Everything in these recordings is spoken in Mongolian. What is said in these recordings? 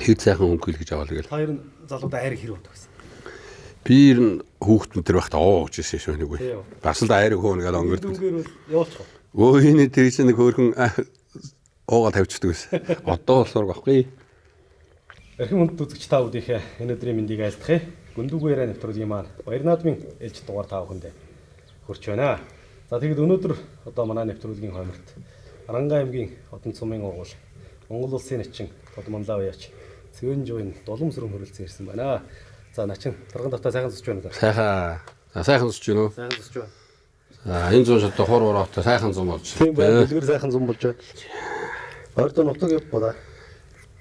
Хэд сайхан өнгөл гэж аваад гээл. Хоёр нь залуудаа айрыг хэрэг өгдөг гэсэн. Би ер нь хүүхэд мэтэр байхдаа гэж хэлсэн шүү нэг үе. Бас л айрыг хөөнө гэдэг өнгөрдөг. Дүнгээр бол явуулчих. Өө энэ тэр чинь нэг хөөрхөн уугаа тавьчихдаг гэсэн. Одоо болохоор баггүй. Эрхэм хүнд үзэгч та бүдийнхээ энэ өдрийн мэндийг айлтгая. Гүндүгээрээ нэвтрүүлгийн маань Баяр наадмын ээлж дугаар та бүхэндээ хүрч байна. За тэгэд өнөөдөр одоо манай нэвтрүүлгийн хойморт Аранга аймгийн Хотон цумын угуул Монгол улсын начин Тодмонлаа уяач Цэвэн жуйн дулам сүрэн хөрөлцөн ирсэн байна. За начин Тарган давтаа сайхан зусч байна. Сайхан. За сайхан зусч байна уу? Сайхан зусч байна. За энэ зун шатаа хор ороотой сайхан зам болж. Тийм байна. Дэлгэр сайхан зам болж байна. Ордон нутаг явуулаа.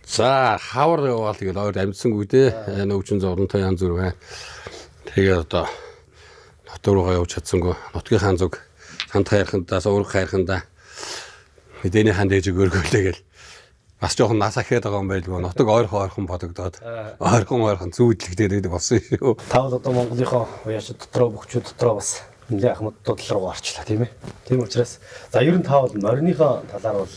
За хавар яваал тэгэл ойр амьдсангүй дээ. Нөвчин зовлонтой янз бүр байна. Тэгээ одоо нутаг руугаа явж чадсангүй. Нутгийн хаан зүг санд хайрхандаа, уурах хайрхандаа мэдээний хаан дээж өгөөргөөлээ гэл. Бас жоохон насахээд байгаа юм байлгүй. Нутаг ойрхон бодогдоод ойрхон зүүдлэгдээд байдаг болсон шүү. Тавд одоо Монголынхоо уяачид дотроо бөхчүүд дотроо бас нэлээ ахмадтууд руу гарчлаа тийм ээ. Тийм учраас за ер нь тавд мориныхоо талаар бол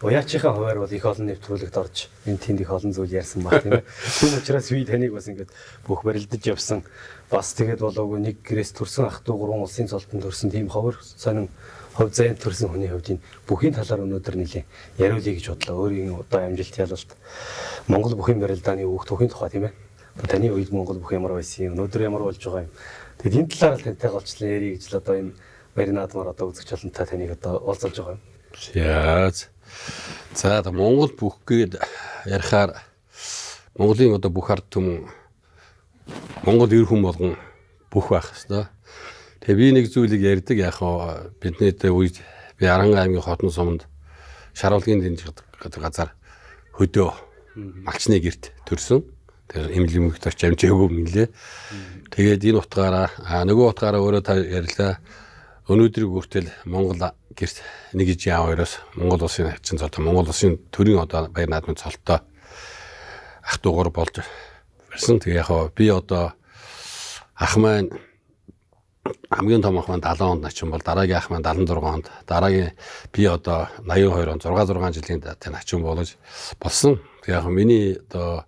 уяачийнхаа хуваар бол их олон нэвтрүүлэгт орж энэ тэнд их олон зүйл ярьсан баг тийм ээ. Тийм учраас би таныг бас ингээд бүх барилдаж явсан. Бас тэгээд болоогүй нэг гэрээс төрсэн ах トゥ гурван улсын цолтон төрсэн тийм ховор сонин хувь заяанд төрсэн хүний хувьд энэ бүхий талаар өнөөдөр нэлийн яриулъя гэж бодлоо. Өөрийн одоо амжилт ялалт Монгол бүхий барилдааны түүхийн тухай тийм ээ. Таны үед Монгол бүх ямар байсан юм, өнөөдөр ямар болж байгаа юм. Тэгээд энэ талаар л тантай голчлон ярих гэж л одоо энэ Баяр наадмаар одоо үзэгч олонтой таныг одоо уулзалж байгаа юм. Яаз. За Монгол бүх гээд ярихаар Монголын одоо бүх ард түмэн Монгол эр хүн болгон бүх байх хэвээр. Тэгээ би нэг зүйлийг ярьдаг яг бидний үед би Аранга аймгийн Хотон суманд шаруулгын дэнж гэдэг газар хөдөө малчны герт төрсөн. Тэр эмнэлэг мөгтөрч амжаагүй мэлээ. Тэгээд энэ утгаараа нөгөө утгаараа өөрөө та ярьлаа. Өнөөдрийг хүртэл Монгол гэрт нэг ижи аав хоёроос Монгол улсын хачин цолтой Монгол улсын төрийн одоо Баяр наадмын цолтой ах トゥ гур болж барьсан. Тэгээ яг би одоо ах маань хамгийн том ах маань 70 онд начин бол дараагийн ах маань 76 онд дараагийн би одоо 82 он 6 жилийн дараа начин болж болсон. Тэгээ яг миний одоо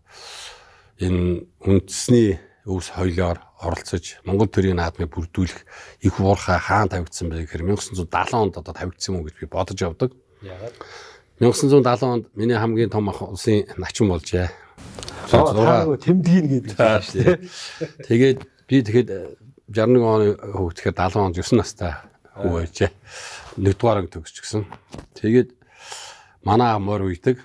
энэ үндэсний өвс хоёлоор оролцож Монгол төрийн наадмыг бүрдүүлэх их уурхай хаан тавигдсан байх гэхээр 1970 онд одоо тавигдсан юм гэж би бодож явдаг. Яагаад 1970 онд миний хамгийн том ах улсын начин болжээ. Тэмдгийн гэдэг юм шүү дээ. Тэгээд би 61 оны хөвгт тэгэхээр 70 онд 9 настай хүү байжээ. Нэгдүгээр анги төгсчихсөн. Тэгээд манай морь үйдэг.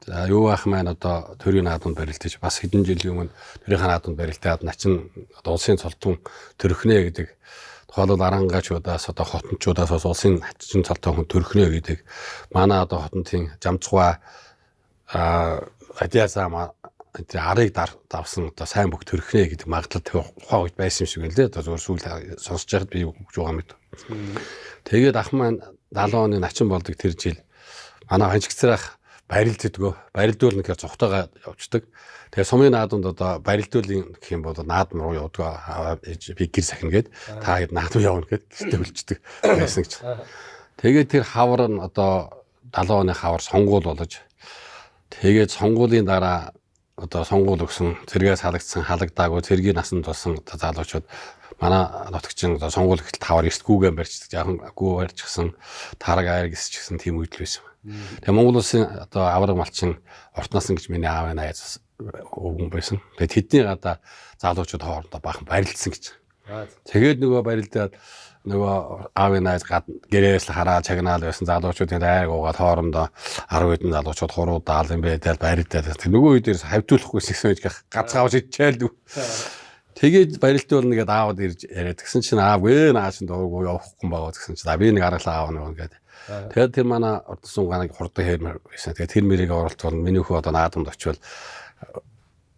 За юу ах маань одоо төрийн наадманд барилдаж бас хэдэн жилийн өмнө төрийн наадманд барилдаад начин одоо улсын цолтон төрөхнэ гэдэг тухайлбал арангачудаас одоо хотончудаас бас улсын хачин цолтон хүн төрөхнэ гэдэг манай одоо хотонтын жамцгуй адиасаа арыг давсан одоо сайн бүх төрөхнэ гэдэг магадлал тухайн үед байсан юм шиг байна лээ. Одоо зүгээр сүүл сонсож байхад би өгч байгаа мэт. Тэгээд ах маань 70 оны начин болдог тэр жил манай ханчигцраах барилддгөө барилдуулна гэхээр цухтаага явждаг. Тэгээ сумын наадманд одоо барилдуулын гэх юм бол наадам руу явдаг би гэр сахина гээд та хэд наадам явна гээд төлждөг байсан гэж. Тэгээд тэр хавар нь одоо 70 оны хавар сонгуул болж тэгээд сонгуулийн дараа одоо сонгуул өгсөн зэрэгээс халагдсан халагдаагүй цэргийн насанд болсон залуучууд манай нутагчин одоо сонгуул ихтэл тавар 9 гүүгэн барьчихдаг. Жаахан гүү барьчихсан тараг айр гисчихсэн тийм үед л байсан. Тэгээ Монгол улсын одоо авраг малчин ортнасан гэж миний аав найз өвгөн байсан. Тэгээ тэдний гадаа залуучууд хоорондоо баахан барилдсан гэж. Тэгээд нөгөө барилдаад нөгөө аавын найз гэрээс л хараа чагнаал байсан залуучуудын айг уугаад хоорондоо 10 хэдэн залуучууд хуруудаал юм байдаа барилдаад. Нөгөө үед хавтуулахгүйсэн гэж гацгаавж идчихэл. Тэгээд барилдуулна гэдээ аавд ирж яриад гисэн чинь аав гээ нааш дуугүй явахгүй байгаа гэсэн чинь би нэг аргалаа аав нэг гэдэг. Тэгээд тэр манай ордсон ганаг хурдан хэмэр байсан. Тэгээд тэр мэрийг оролцвол миний хүү одоо наадамд очивол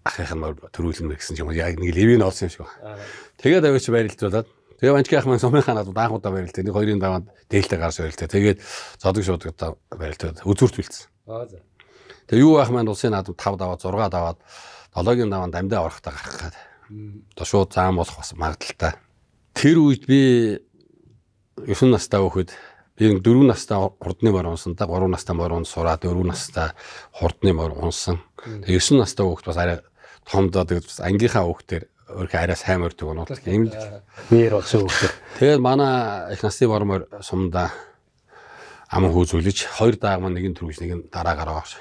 ахын мөр төрүүлнэ гэсэн юм яг нэг левийн олсон юм шиг байна. Тэгээд аваач барилдуулаад тэгээ банчгийн ах маань сумын ханаад анхудаа барилдээ. Нэг хоёрын даваад дээлтэй гарч барилдээ. Тэгээд зодог шууд одоо барилдаад үзүүрт бэлдсэн. За. Тэгээ юу ах маань улсын наадамд 5 даваад 6 даваад 7-гийн даваанд амьдаа орохтой гарах гээд. Одоо шууд заам болох бас магадaltaй. Тэр үед би 9 настай хүүхэд Би 4 настай хурдны морь унсан, 3 настай морь унс сураад 4 настай хурдны морь унсан. Тэгээ 9 настай хүүхэд бас арай томдоо тэгээд бас ангийнхаа хүүхдээр өөрхөн арай сайн морьдаг оноо. Ийм л Нэр болсон хүүхдэр. тэгээд манай их насны морь сумда ам хүүзүүлж 2 даагмаа нэгэн түргэж нэг нь дараагаар аваач.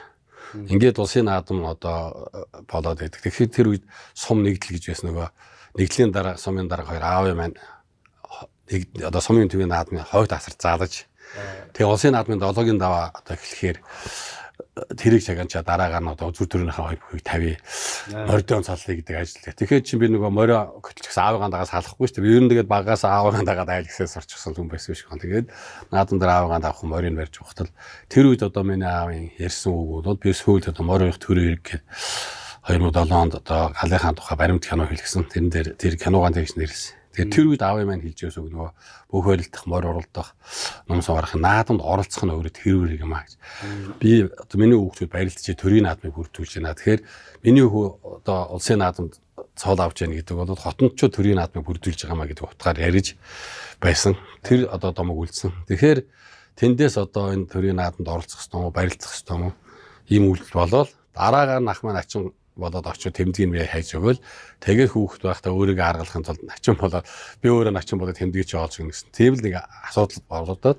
Ингээд улсын наадам одоо болоод байдаг. Тэгэхээр тэр үед сум нэгдэл гэж байсан нөгөө нэгдлийн дараа сумын дараа хоёр аав маань одоо сумын төвийн наадмын хойд асар заалаж тэгээ улсын наадмын 7-гийн даваа одоо эхлэхээр тэрийг чаганчаа дараагаар нь одоо үзүүр төрийнхээ хоёр бүхийг тавья. Морьдон цаллаа гэдэг ажил. Тэгэхээр чи би нөгөө морио хөтлчихсэн аавыгаа дагаа салахгүй шүү дээ. Ер нь тэгээд багаас аавыгаа дагаа айлгсээс орчихсон хүн байсан шүү. Тэгээд наадам дээр аавыгаа даах морийг барьж ухтал тэр үед одоо миний аавын ярьсан үг бол би сүүлд одоо мориох төрөө хэрэг гээд 2007 онд одоо галынхаа тухай баримт кино хийлгэсэн. Тэрэн дээр тэр киногаан тэгж нэрлсэн. Тэгээд тэр үед аавын маань хэлж байсан үг нөгөө бүх барилдах, морь уралдах, ном суврах наадамд оролцох нь өөрөө тэрүүр юм аа гэж. Би одоо миний хүүхдүүд барилдчи төрийн наадмыг бүрдүүлж байна. Тэгэхээр миний хүү одоо улсын наадамд цол авч яах гэдэг бол хотонд ч төрийн наадмыг бүрдүүлж байгаа маа гэдэг утгаар ярьж байсан. Тэр одоо домог үлдсэн. Тэгэхээр тэндээс одоо энэ төрийн наадамд оролцох ёстой юм уу, барилдах ёстой юм уу? Ийм үйлдэл болоод дараагаар нь ах маань ачин болоод очиж тэмдгийг нь хайж өгөөл тэгээд хүүхэд байхдаа өөрийгөө аргалахын тулд начин болоод би өөрөө начин болоод тэмдгийг чи олж гэнэ гэсэн. Тийм л нэг асуудал болоод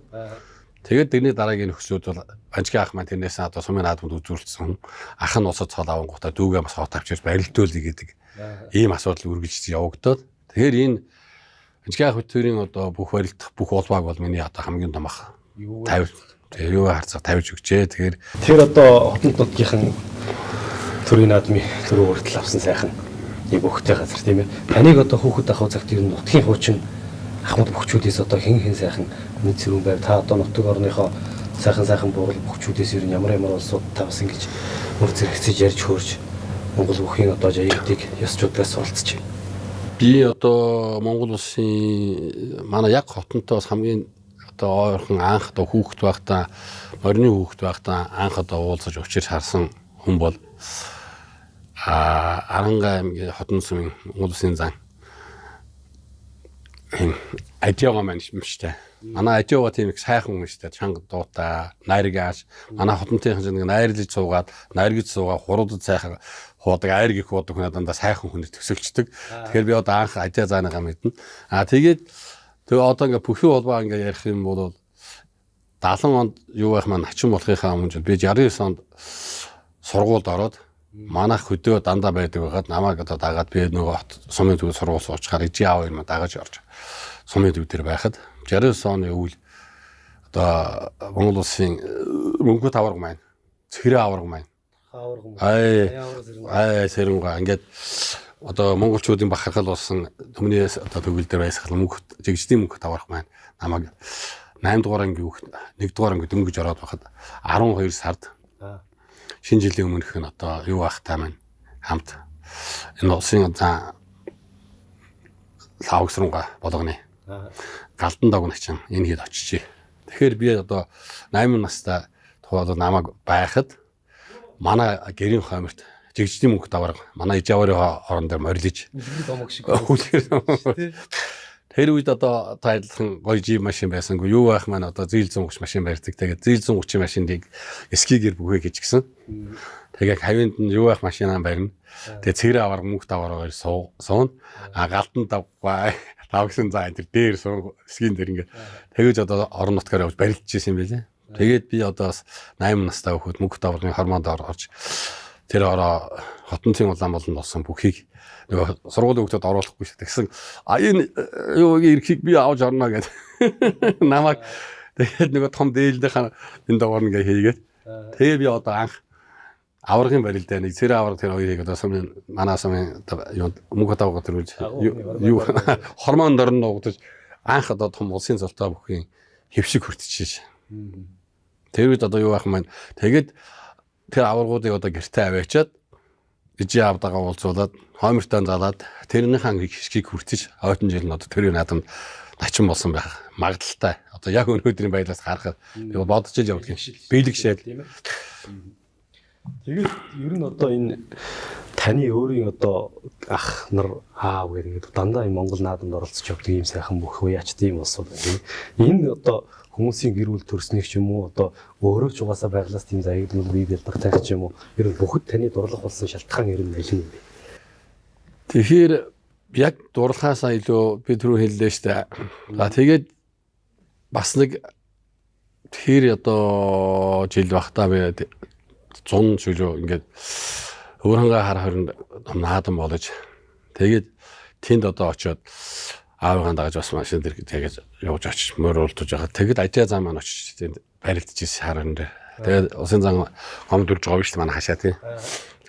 тэгээд тэрний дараагийн нөхцөлд бол анжгийн ах маань тэрнээс одоо сумын наадамд үзүүлсэн. Ах нь усад цол авангуудаа дүүгээ бас хот авчирч барилдуулъя гэдэг ийм асуудал үргэлжлэж явагдаад тэгэхээр энэ анжгийн ах төрийн одоо бүх барилдах бүх улбааг бол миний одоо хамгийн том ах 50 юу харцаг тавьж өгчээ. Тэгэхээр Тэр одоо хотын нутгийнхан төрийн наадмын төрөө хүртэл авсан сайхан ийм хөвгтэй газар тийм ээ. Таныг одоо хүүхэд ахуй цагт ер нь нутгийн хуучин ахмад бөхчүүдээс одоо хэн сайхан мэд зэрүүн байв. Та одоо нутаг орныхоо сайхан буурал бөхчүүдээс ер нь ямар улсууд та бас ингэж мөр зэрэгцэж ярьж хөөрж Монгол бүхийн одоо жаягдыг ёсчудаас суралцж байна. би одоо Монгол улсын манай яг хотонтой бас хамгийн одоо ойрхон анх одоо хүүхэд байхдаа морины хүүхэд байхдаа анх одоо уулзаж учир харсан хүн бол Аранга аймгийн хотон сумын Монгол улсын зан Ажиога маань юм шүү дээ. Манай Ажиога тийм их сайхан хүн шүү дээ. Чанга дуутай, найргаш. Манай хотонтойхон нэг найрлаж суугаад, найргаж суугаа хуруудад сайхан хуудаг, айр гих хуудаг хүн дандаа сайхан хүнээр төсөлчдөг. Тэгэхээр би одоо анх Ажиа заанагаа мэднэ. Тэгээд тэгээ одоо ингээ бүхий улбаа ингээ ярих юм бол 70 онд юу байх маань начин болохынхаа өмнө би 69 онд сургуульд ороод манайх хөдөө дандаа байдаг байгаад намайг одоо дагаад би нөгөө сумын төв сургууль суучаар ижи аав юм дагаж орж сумын төв дээр байхад 69 оны үйл одоо Монгол улсын мөнгө таварга маань цэрэг аварга маань сэрэнга ингээд одоо монголчуудын бахархал болсон төмнөөс одоо төгөл дээр байсгал мөнгө жигждийн мөнгө таварга маань намайг 8 дугаар анги хүүхэд 1 дугаар анги дөнгөж ороод байхад 12 сард шинэ жилийн өмнөх нь одоо юу байх таа маань хамт энэ улсын зан лавгсрунга болгоны галдан дагначин энэ хэд очижээ. Тэгэхээр би одоо 8 настай тухайд намайг байхад манай гэрийн хойморт жигждийн мөнгө даварга манай ижаварын орон дээр морилж домог шиг тэр үед одоо тайлхан гоё жив машин байсангүй юу байх маань одоо зээл 130 машин барьдаг. Тэгээд зээл 130 машиныг эскигээр бүхээ гэж гисэн. Тэгээд хавьянд нь юу байх машинаа барина. Тэгээд цэрэг аваар мөнгө даваараар суун. Галдан давгаа тавгсан заа энэ дээр суун эскийн дээр ингээд тэгэж одоо орон нутгаар явж барилдаж ирсэн юм байлээ. Тэгээд би одоо бас 8 настай хөхөд мөнгө даваргын хормонд орж тэр ороо хотонцын улаан болонд болсон бүхийг нөгөө сургуулийн хүүхдэд оруулахгүй шүү. Тэгсэн энэ юугийн эрхийг би авч орно гэдэг. Намайг тэгээд нөгөө том дээлдээ энэ даваар ингээ хийгээд тэгээ би одоо анх аваргын барил дээр нэг цэрэг аварга тэр хоёрыг одоо сумын манай сумын юу мөнгө тавга төрүүлж юу хормон дорн нуугдаж анх одоо том улсын золтой бүхийн хэвшиг хүртчихэж. Тэр үед одоо юу байх маань тэгээд тэр аваргуудыг одоо гэртээ аваачаад ижи авдагаа уулзуулаад хоймортой залаад тэрнийхэн хэвшгийг хүртэж ойтон жил нь одоо төрийн наадамд начин болсон байх магадaltaй. Одоо яг өнөөдрийн байдлаас харахад би бодож ил явдаг юм. Биелэг шээл. Тэгээд ер нь одоо энэ таны өөрийн одоо ах нар аав гэдэг дандаа юм Монгол наадамд оролцож явдаг ийм сайхан бүх уяачд ийм улсууд байна. Энэ одоо хүмүүсийн гэр бүл төрснийг ч юм уу одоо өөрөө ч угаасаа байглаас тийм заягдмал бий байлдах тах ч юм уу ер нь бүхэд таны дурлах болсон шалтгаан ер нь аль нь вэ? Тэгэхээр яг дурлахаасаа илүү би түрүү хэллээ шүү дээ. За тэгээд бас нэг тэр одоо жил багтаа би 100 жилөө ингээд өөрхөнгөө хар хорин наадам болж тэгээд тэнд одоо очиод аавыгаа дагаж бас машин дээр тэгээд явж очиж мөрөөлтөж байгаа. Тэгэд ажаа зам маань очиж тэнд барилдчихсэн харан дээр. Тэгээд усын зан гом дүрж байгаа шүү дээ манай хашаа тий.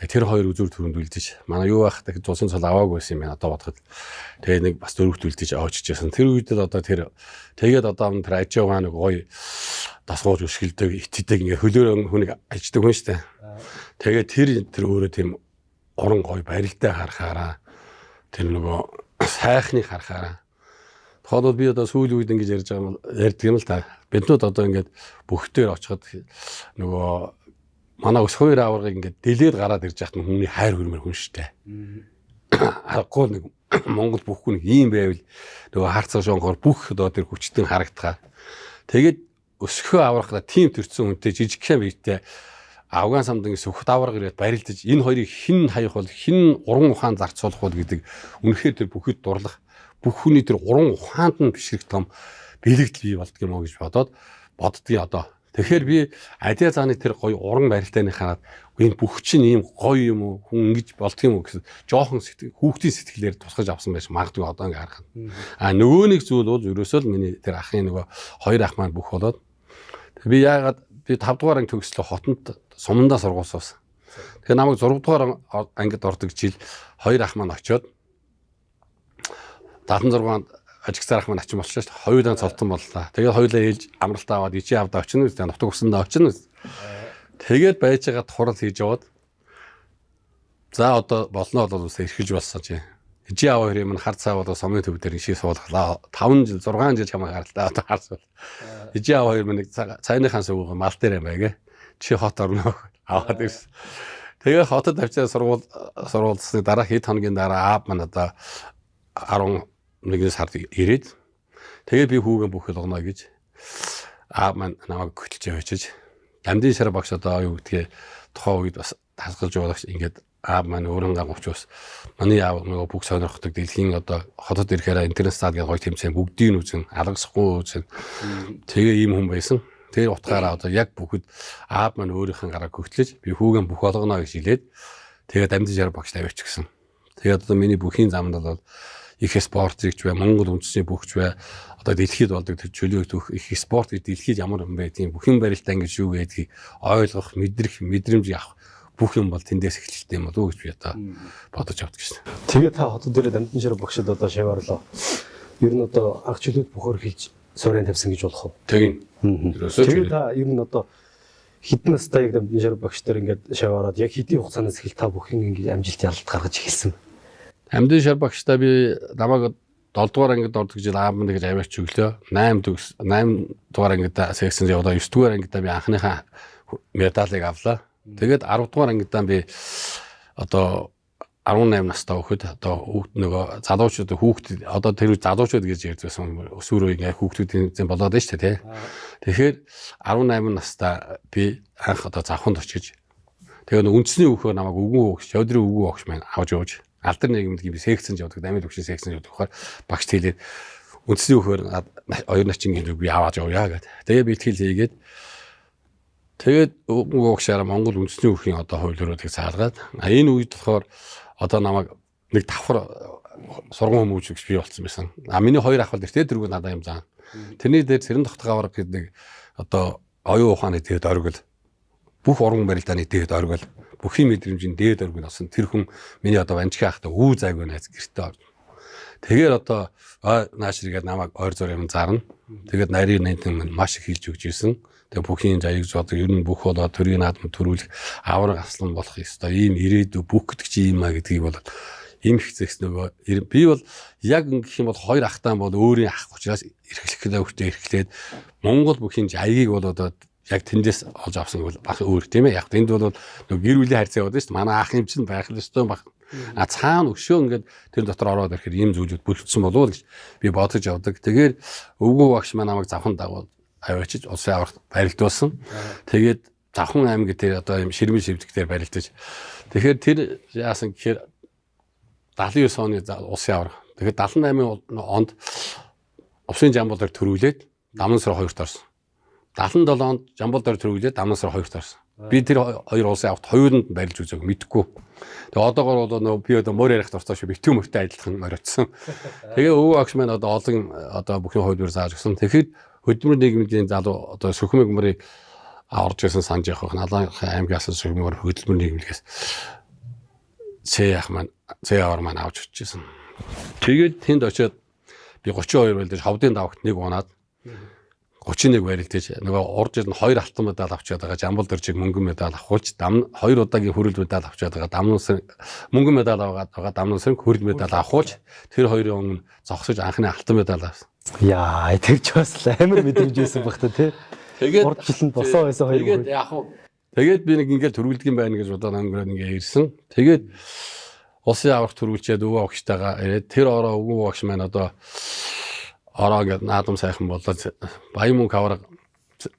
Тэр хоёр үзүр төрөнд үлдэж манай юу байх тэгээд усын цол аваагүй байсан юм байна одоо бодоход. Тэгээд нэг бас дөрөвт үлдэж очижсэн. Тэр үед л одоо тэр тэгээд одоо тэр ажаагаа нэг гоё дасгууж өшгөлдөг итдэг ингээ хөлөөр хүнийг аждаг хүн шүү дээ. Тэгээд тэр өөрөө тийм орон гоё барилтаа харахаараа тэр нөгөө сайхныг харахаараа тоодод би одоо сүүлийн үед ингэж ярьж байгаа юм ярьдаг юм л та. Биднүүд одоо ингээд бүхтээр очиход нөгөө манай ус хоёр аваргыг ингээд дэлээд гараад ирж яхад хүний хайр хөрмөр хүн штэ. Аргагүй нэг Монгол бүхгүй нэг ийм байвал нөгөө харцаа шонгоор бүх одоо тэр хүчтэн харагдгаа. Тэгээд өсгөө аврахлаа тим төрсэн хүнтэй жижигхэн биетэй Афган самдан сүхт аварга ирээд барилдаж энэ хоёрыг хэн хаях бол хэн уран ухаан зарцуулах бол гэдэг үнэхээр тэр бүхэд дурлах бүх хүний тэр уран ухаанд нь бишрэх том бэлэгдэл бий болдг юм уу гэж боддгийг одоо. Тэгэхээр би Адиа зааны тэр гоё уран барилтааны хараад энэ бүх чинь ийм гоё юм уу хүн ингэж болдг юм уу гэсэн жоохон хүүхдийн сэтгэлээр тусгаж авсан байж магадгүй одоо ингэ харах. Нөгөө нэг зүйл бол ерөөсөө л миний тэр ахын нөгөө хоёр ах маань бүх болоод би яагаад би 5 дугаар анги төгслөө хотонд сумандаа сургуулсан. Тэгээ намайг 6 дугаар ангид ордог жил хоёр ах маань очиод 76-нд ажигцаар ах маань очин болчихсон шүү дээ. Хоёулаа цолтон боллоо. Тэгээд хоёулаа ээлж амралтаа аваад ичээ авдаа очино үү? Нутаг усандаа очино үү? Тэгээд байж байгаа хурал хийж яваад за одоо болно бол үсээ эрхэж болсон чи. Ичээ аваа хоёр юм хар цаа болоо сомын төв дээр ишээ суулгалаа. 5 жил 6 жил чамаа гаралтаа одоо харсвал. Ичээ аваа хоёр нэг цайныхаа сувг мал дээр юм байгээ. Чи хот орно аваад ирсэн. Тэгээ хотод авчаа сургуулсны дараа хэд хоногийн дараа аав маань одоо 11 сард ирээд тэгээ би хүүгэн бүхэл огно гэж аав маань намайг хөтлж явуулчих. Дамдын шар багш одоо юу гэдгийг тухайн үед бас хасгалж явуулагч ингээд аав маань өөрөнгө авч бас манай аав нөгөө бүх сонирхдаг дэлхийн одоо хотод ирэхээр интернет стад гэж гоё тэмцээн бүгдийг үзэн алгасахгүй үзэн тэгээ ийм хүн байсан. Тэр утгаараа одоо яг бүхэд аав маань өөрийнхөө гараа хөтлөж би хүүгэн бүх болгоно гэж хэлээд тэгээ дамдын шар багш тавьчих гэсэн. Тэгээд одоо миний бүхийн замд бол их спорт зэгч бай, Монгол үндэсний бүхч бай, одоо дэлхийд болдог тэр чөлөө төх их спорт гэж дэлхийд ямар юм бэ тийм бүхэн барилтаа ингэж юу гэдгийг ойлгох, мэдрэх, мэдрэмж авах бүх юм бол тэндээс эхэлжтэй юм болов уу гэж би одоо бодож авдаг шин. Тэгээ та хотод дээр дамдын шар багшд одоо шаваарлаа. Ер нь одоо анх чөлөөт бөхөр хийж суурин тавьсан гэж болох уу? Тийм. Тэгээ та ер нь одоо хэдэн настай яг дамдын шар багш нар ингээд шаваараад яг хэдийн хугацаанаас эхэл та бүхэн ингээд амжилт ялалт гаргаж эхэлсэн. Дамдын шар багштай би намайг 7 дугаар ангид ордог жил аав мань гэж аваач өглөө 8 дугаар ангид секцэнд явдаа 9 дугаар ангид би анхныхаа медалийг авлаа. Тэгээд 10 дугаар ангидаа би одоо 18 настай хөхөд одоо нөгөө залуучууд хүүхд одоо тэр залуучууд гэж ярьдсан өсвөр үеийн хүүхдүүдийн зэн болоод байна шүү дээ тий. Тэгэхээр 18 настай би анх одоо завханд очиж тэгээд үндэсний хөхөө намайг өвгөн өгч өдрийн өвгөн өгч маань авч явж алдар нийгэмд би секцэнд явдаг дамид өгшин секцэнд явдаг болохоор багш хэлээд үндэсний хөхөөр оюун начин би аваад явъя гэдэг. Тэгээд би итгэл хийгээд тэгээд өвгөн өгшөөр Монгол үндэсний хөхийн одоо хуулиуруудыг цаалгаад энэ үед болохоор одоо намайг нэг давхар сургууль хүмүүжигч би болсон байсан. Миний хоёр ах бол тэртээ дөрөв надад юм заа. Тэрний дээр Цэрэн тогтгоо авраг гэдэг нэг одоо оюун ухааны дээд оргил бүх уран барилдааны дээд оргил бүхий мэдрэмжийн дээд оргил болсон тэр хүн миний одоо ванчгийн ахта үу зайгүй найз гэртээ орж. Тэгээд одоо наашригээд намайг ойр зур юм зарна. Тэгээд нарийн нэнтэн маш их хэлж өгч ирсэн. Тэгээ бүхний заяг зодог ер нь бүх болоо төрийн наадам төрүүлэх авраг аслан болох ёстой. Ийм ирээдүй бүх гэдэг чи юм а гэдгийг бол им хэцэхс нөгөө би бол яг ингэх юм бол хоёр ахтаан бол өөрийн ах учраас эрхлэхдээ өвчтэй эрхлээд Монгол бүхийн заягийг бол одоо яг тэндээс олж авсан гэвэл баг өөр тийм ээ. Яг энд бол нөгөө гэр бүлийн харьцаа яваад шүү дээ. Манай ах юм чинь байх л ёстой баг. А цаана өшөө ингээд тэр дотор ороод ирэхээр ийм зүйлүүд бүрдсэн болов уу гэж би бодож явдаг. Тэгээд өвгөө багш маань намайг завхан дагуул аваачиж улсын аврагт барилдуулсан. Тэгээд завхан аймаг дээр одоо юм ширмэн шивдэгтэр барилдаж. Тэгэхээр тэр яасан гэхээр 79 оны улсын авраг. Тэгэхээр 78 онд Овсын Жамболоор төрүүлээд Дамнасар 2-т орсон. 77 онд Жамболоор төрүүлээд Дамнасар 2-т орсон. Би тэр хоёр улсын аврагт хоёуланд барилж үзээг мэдэхгүй. Тэгээ одоогоор бол би одоо мөр ярих дуртай шүү битүү мөртэй адилхан морьцсон. Тэгээ өвөө агш маань одоо олон одоо бүхэн хувьдвар зааж өгсөн. Тэгэхээр хөдөлмөр нийгмийн залуу одоо Сүхмэг мөрийг орж ирсэн санаж явах налаахын аймгаас Сүхмэг хөдөлмөр нийгмээс цээх маань авч ирчихсэн. Тэгээд тэнд очиод би 32 байлдаж ховдын давагт нэг унаад 31 барилдаж нөгөө урд жил нь 2 алтан медаль авчаад байгаа Жамбал дөржиг мөнгөн медаль авахулж 2 удаагийн хүрэл медаль авчаад байгаа Дамнасар мөнгөн медаль аваад байгаа Дамнасар хүрэл медаль авахулж тэр хоёрын өмнө зогсож анхны алтан медаль авсан. Яа, тэрч бас амар мэдрэмж байсан баг та тий. Тэгээд урд жилд босоо байсан хоёр. Тэгээд яг хуу тэгээд би нэг ингээл төрүүлдэг юм байна гэж удаа өнгөрөөд ингээ ирсэн. Тэгээд улсын аврагт төрүүлчихэд өвөө багштайгаа ирээд тэр ороо өвөө багш маань одоо ороо ингээд наадам сайхан болоод баян мөнгө авраг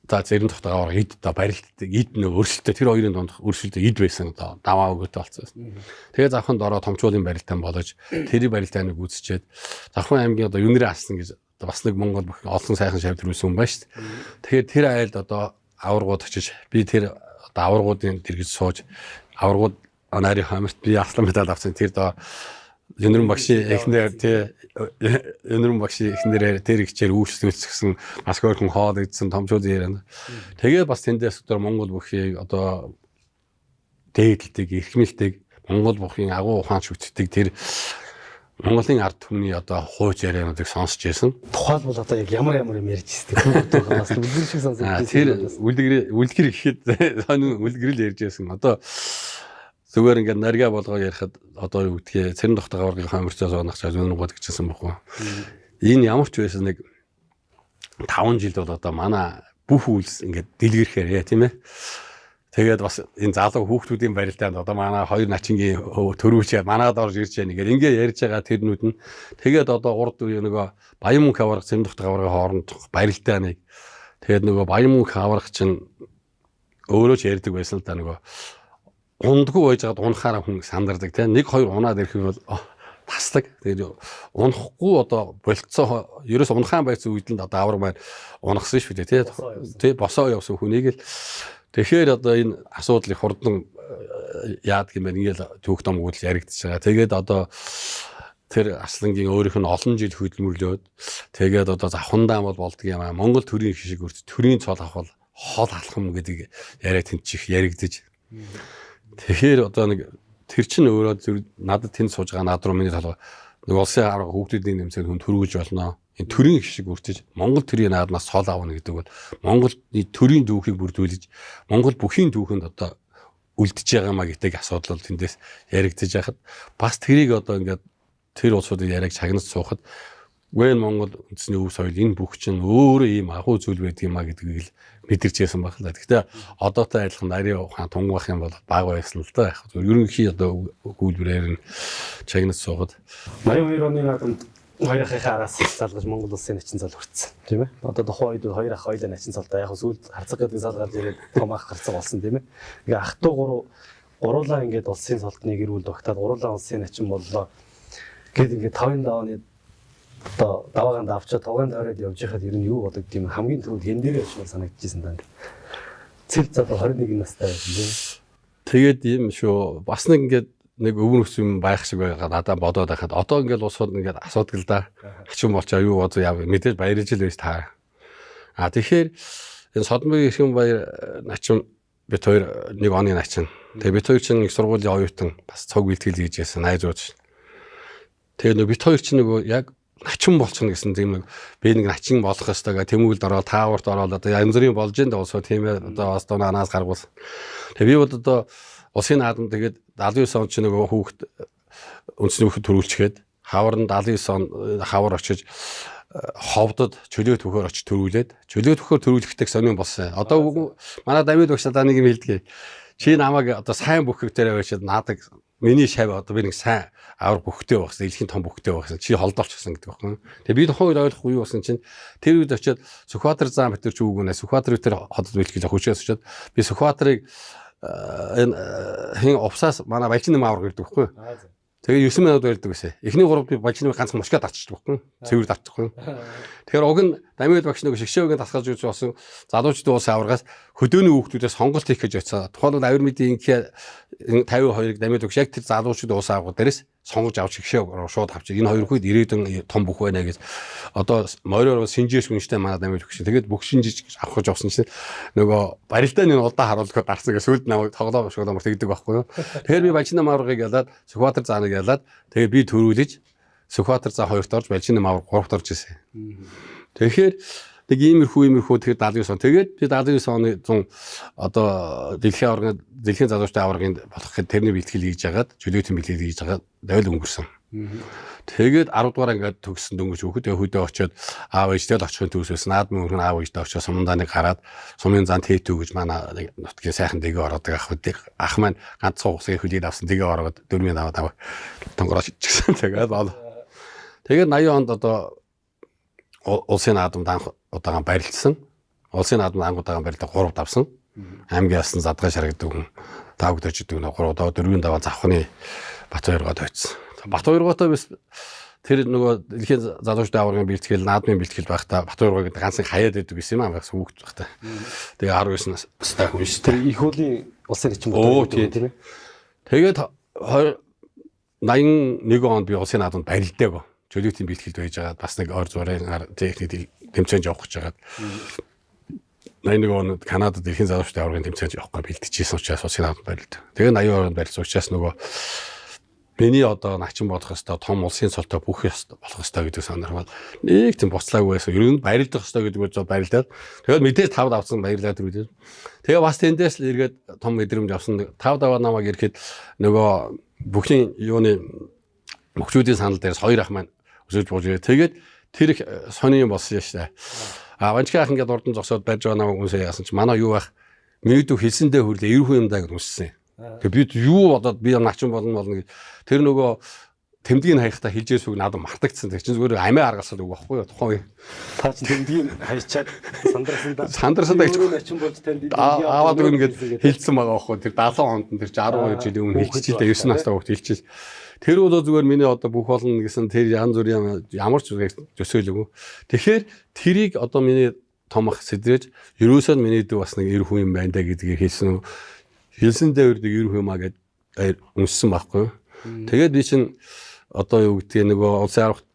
за зэрэн тогтоогоор ид одоо барилтдаг ид нөө өрсөлтөө тэр хоёрын дунд өрсөлтөө ид байсан одоо даваа өгөөтэй болцсон. Тэгээ завханд ороо томчуулын барилтаан болож тэрий барилтааныг үүсчээд Завхан аймгийн одоо юнэрээ алсан гэж бас нэг Монгол бүх олон сайхан шавь төрүүлсэн юм байна шүү дээ. Тэгэхээр тэр айлд одоо аваргууд очиж би тэр одоо аваргуудын дэргэж сууж аваргууд нарийн хамарт би алтан медаль авсан тэр доо Юнэрэн багшийн эхнэр тий Юнэрэн багшийн эхнэрээр тэр ихчээр үйлчлүүлсэн бас хөрхөн хоол идсэн томчууд ярина. Тэгээ бас тэндээс өдөр Монгол бүхий одоо дээдэлдэг, эрхмэлдэг Монгол бүхийн агуу ухаан шүтдэг тэр Монголын ард түмний одоо хууч яриануудыг сонсч байсан. Тухайлбал одоо яг ямар юм ярьж ирсэн. Бас үлгэр шиг сонсож байсан. Тэр үлгэр гэхэд сонин үлгэрэл ярьж байсан. Одоо зүгээр ингээд нарга болгоо ярихад одоо юу гэдгийг цэрэн тогтоог аваргын хамарцаас онох чад өнөр гол гэжсэн байхгүй. Энэ ямар ч байсан нэг 5 жилд бол одоо манай бүх үйлс ингээд дэлгэрхээр тийм ээ. Тэгээд бас энэ залуу хүүхдүүдийн барилдаанд одоо манай хоёр начингийн төрүүлчээ манад орж ирж яана гэдэг ингээд ярьж байгаа тэрнүүд нь тэгээд одоо урд нөгөө баян мөнх аварга цэрэн тогтоог аваргын хооронд барилдааныг тэгээд нөгөө баян мөнх аварга чинь өөрөө ч ярьдаг байсан л да нөгөө ундгүй байж байгаад унахаараа хүн сандардаг тийм нэг хоёр унаад ирэх юм бол тасдаг. Тэгээд унахгүй одоо болцоо ерөөс унахаан байсан үед л одоо авраг маань унахсан шүү дээ тий босоо явсан хүнийг л тэгэхээр одоо энэ асуудлыг хурдан яадаг юм бэ ингээл түүх домгууд яригдчихэж байгаа. Тэгээд одоо тэр Аслангийн өөрийнх нь олон жил хөдөлмөрлөөд тэгээд одоо завхандаа болдго юм аа Монгол төрийн шиг өрт төрийн цол авах бол хол алхам гэдэг яриа тэнчих яригдэж тэгэхээр одоо нэг тэр чинь өөрөө надад тэнд сууж байгаа над руу миний толгой нэг улсын арга хүүхдүүдийн нэмсээр хүн төрүүлж болно. Энэ төрийн их шиг үртэж Монгол төрийн нааднаас цол авна гэдэг бол Монголны төрийн дүүхийг бүрдүүлж Монгол бүхийн дүүхэнд одоо үлдэж байгаа маа гэдэг асуудал бол тэндээс яригдж яхад бас тэрийг одоо ингээд тэр улсуудыг яриаг чагнаж суухад Гүн Монгол үндэсний өв соёл энэ бүх чинь өөрөө ийм агуу зүйл байдаг юм а гэдгийг л мэдэрч яасан баг л да. Гэхдээ одоотой адилхан нарийн ухаан тунгах юм бол баг байсан л да. Яг зөв ерөнхий одоо гүйлбэрээр нь чагнаж суугаад 82 оны наадамд хоёр ахын араас залгаж Монгол улсын начин цол хүртсэн тийм ээ. Одоо тухайн үед хоёр ах хоёлаа начин цолтой яг сүүлд харцаг гэдэг залгаад ирээд том ах гарцаг болсон тийм ээ. Ингээ ах トゥ гуруулаа ингээд улсын цолтны гэр бүл тогтаад гуруулаа улсын начин боллоо. Гэт ингээ 55 оны одоо даваагаанд авчаад тугаан дайраад явж байхад ер нь юу болдог тийм хамгийн түрүүнд хэн дээр явж санагдчихсан даа. Цэв залуу 21 настай байсан. Тэгээд юм шүү. Бас нэг ингээд нэг өвөр өсвөн байх шиг байгаа надад бодоод байхад одоо ингээд улсууд ингээд асуудаг л да. Хачин болчоо юу бодоо яв мэдээж баярж л байж та. Тэгэхээр энэ Содмын Эрхэм баяр начин бит хоёр нэг оны начин. Тэгээ бит хоёр чинь их сургуулийн оюутан бас цог бэлтгэл хийж яасан найзууд. Тэгээ нөгөө бит хоёр чинь нөгөө яг начин болчихно гэсэн тийм нэг би нэг начин болох ёстой гэ тэмүүлд ороод тааварт ороод одоо янз бүрийн болж энэ улсуу тийм ээ одоо бас доонаас гаргуул. Тэгээ би бол одоо улсын наадам тэгээд 79 он ч нөгөө хүүхд үндэсний хүүхд төрүүлчихэд хавар нь 79 он хавар очиж ховдод чөлөө төхөөр очиж төрүүлээд чөлөө төхөөр төрүүлэхтэй сонирн болсон. Одоо манай Давид багш надад нэг юм хэлдэг. Чи намайг одоо сайн бүхэгтэрээ байшаад наадаг миний шав одоо би нэг сайн авар бүхтэй багсан, илхийн том бүхтэй багсан. Чи холдолчихсон гэдэг байхгүй. Тэгээ би тухайн үед ойлгохгүй юу болсон чинь тэр үед очиод Сүхбаатар зам битэр ч үгүнэ Сүхбаатар битэр хотод бэлтгэж хүчээс очиод би Сүхбаатарыг энэ хин овсаас манай Балчин нэм авар гэдэг байхгүй. Тэгээ 9 минут байлдаг гэсэн. Эхний 3 би Балчин нэм ганц мушкаа дарчихдаг байхгүй. Цэвэр дарчихгүй. Тэгэхээр уг нь Дамид багш нэг шгшээгийн тасгаж үзсэн болсон залуучдын улсын аваргаас хөдөөний хүүхдүүдээс сонголт хийх гэж очиад тухайн авир мэдийн 52-ыг Дамид багш яг тэр залуучдын улсын аварга дээрээс сонгож авч шгшээ шууд авч энэ хоёр хүйд ирээдүйн том бүх байна гэж одоо мориор шинжээс үнэштэй манай Дамид багш. Тэгээд бүх шинжиж авах гэж авсан чинь нөгөө барилдааны удаа харуулах гарсан гэж сүлд намайг тоглоо шогоомор тэгдэг байхгүй юу. Тэгэхээр би Балчин нэм аваргыг ялаад Сүхбаатар зааныг ялаад тэгээд би төрүүлж Сүхбаатар заа 2-т орж Балчин нэм аварга 3-т орж ирсэн. Тэгэхээр нэг иймэрхүү тэгэхээр 79 он. Тэгээд би 79 оны 100 одоо дэлхийн залуучдын аваргын болоход тэрний бэлтгэл хийж агаад чөлөөтийн бэлтгэл хийж агаад дойл өнгөрсөн. Тэгээд 10 дугаар ингээд төгссөн дөнгөж өөхөд хөдөө очиод аав ээжтэй очихын төсөөс наадмын өргөн аав ээжтэй очиод сумданыг хараад сумын зан Т2 гэж манай нутгийн сайхан дэгээ ороод ах маань ганцхан усыг хөлийг авсан дэгээ ороод 4000 аваад тонгорооч ичсэн. Тэгээд 80 онд одоо улсын наадамд анх удаан барилдсан. Улсын наадамд анх удаан барилдаа 3 давсан. Аймгийн ясны задгай шаргадаг хүн 5 гэж очдөг нэ 3 одоо 4-ийн даваа завхны Батбаяр гоод очсон. Батбаяр гоотой биш тэр нөгөө дэлхийн залуучдын аваргын бэлтгэл наадмын бэлтгэл байхдаа Батбаяр гоо ганцхан хаяад байдаг гэсэн юм аа бас хүүхд байхдаа. Тэгээ 19 настай хүн шүү. Тэр их хуулийн улсын гिचэн бодоо тийм ээ. Тэгээд 81 онд би улсын наадамд барилдааг чөлөөтийн бэлтгэлд байж байгаа бас нэг ор зургийн техник тэмцээнд явах гэж байгаа. 81 онд Канадад дэлхийн залуучдын аваргын тэмцээнд явахгүй бэлтжижсэн учраас улсын наадамд барилд. Тэгээ 80 онд барилсан учраас нөгөө миний одоо начин болох ёстой том улсын цолтой бүх болох ёстой гэдэг санаармал нэг тийм боцлаагүй байсан. Ер нь барилдах ёстой гэдэг нь барилдаад тэгээд мэдээж 5 давсан баярлаад ирүүлээ. Тэгээ бас тэндээс л эргээд том мэдрэмж авсан. 5 даваа намайг ирэхэд нөгөө бүхний юуны мөхчүүдийн санал дээрс хоёр ах маань өсөж бууж ирээ. Тэгээд тэр их сони юм болсон яаштай. Ванчгийн ах ингээд урдан зогсоод барьж байгаа намайг үнсээ яасан чи манай юу ах мэдүү хэлсэндээ хүрлээ эрүүх юм даа гэж үнссэн. Тэгээд би юу бодоод би начин болно гэж тэр нөгөө тэмдгийг хаяхтаа хэлжээс үг надад мартагдсан. Тэр чинь зүгээр амиа аргалсаад үг байхгүй юу тухайн үе. Та чинь тэмдгийг хайчаад сандарсандаа начин болж танд аваад ингээд хэлсэн байгаа байхгүй. Тэр 70 онд тэр 12 жилийн өмнө хэлчихсэн дээ 9 настай хүүхд хэлчихсэн. Тэр бол зүгээр миний одоо бүх болно гэсэн тэр янз бүрийн ямар ч үгээр төсөөлөв. Тэгэхээр тэрийг одоо миний том ах сэдрэж ерөөсөө миний дүү бас нэг эр хүн юм байна да гэдгийг хэлсэн. Хэлсэндээ үрдэг эр хүн маа гэд үнссэн байхгүй. Тэгээд би чинь одоо юу гэдгийг нөгөө улсын аврагт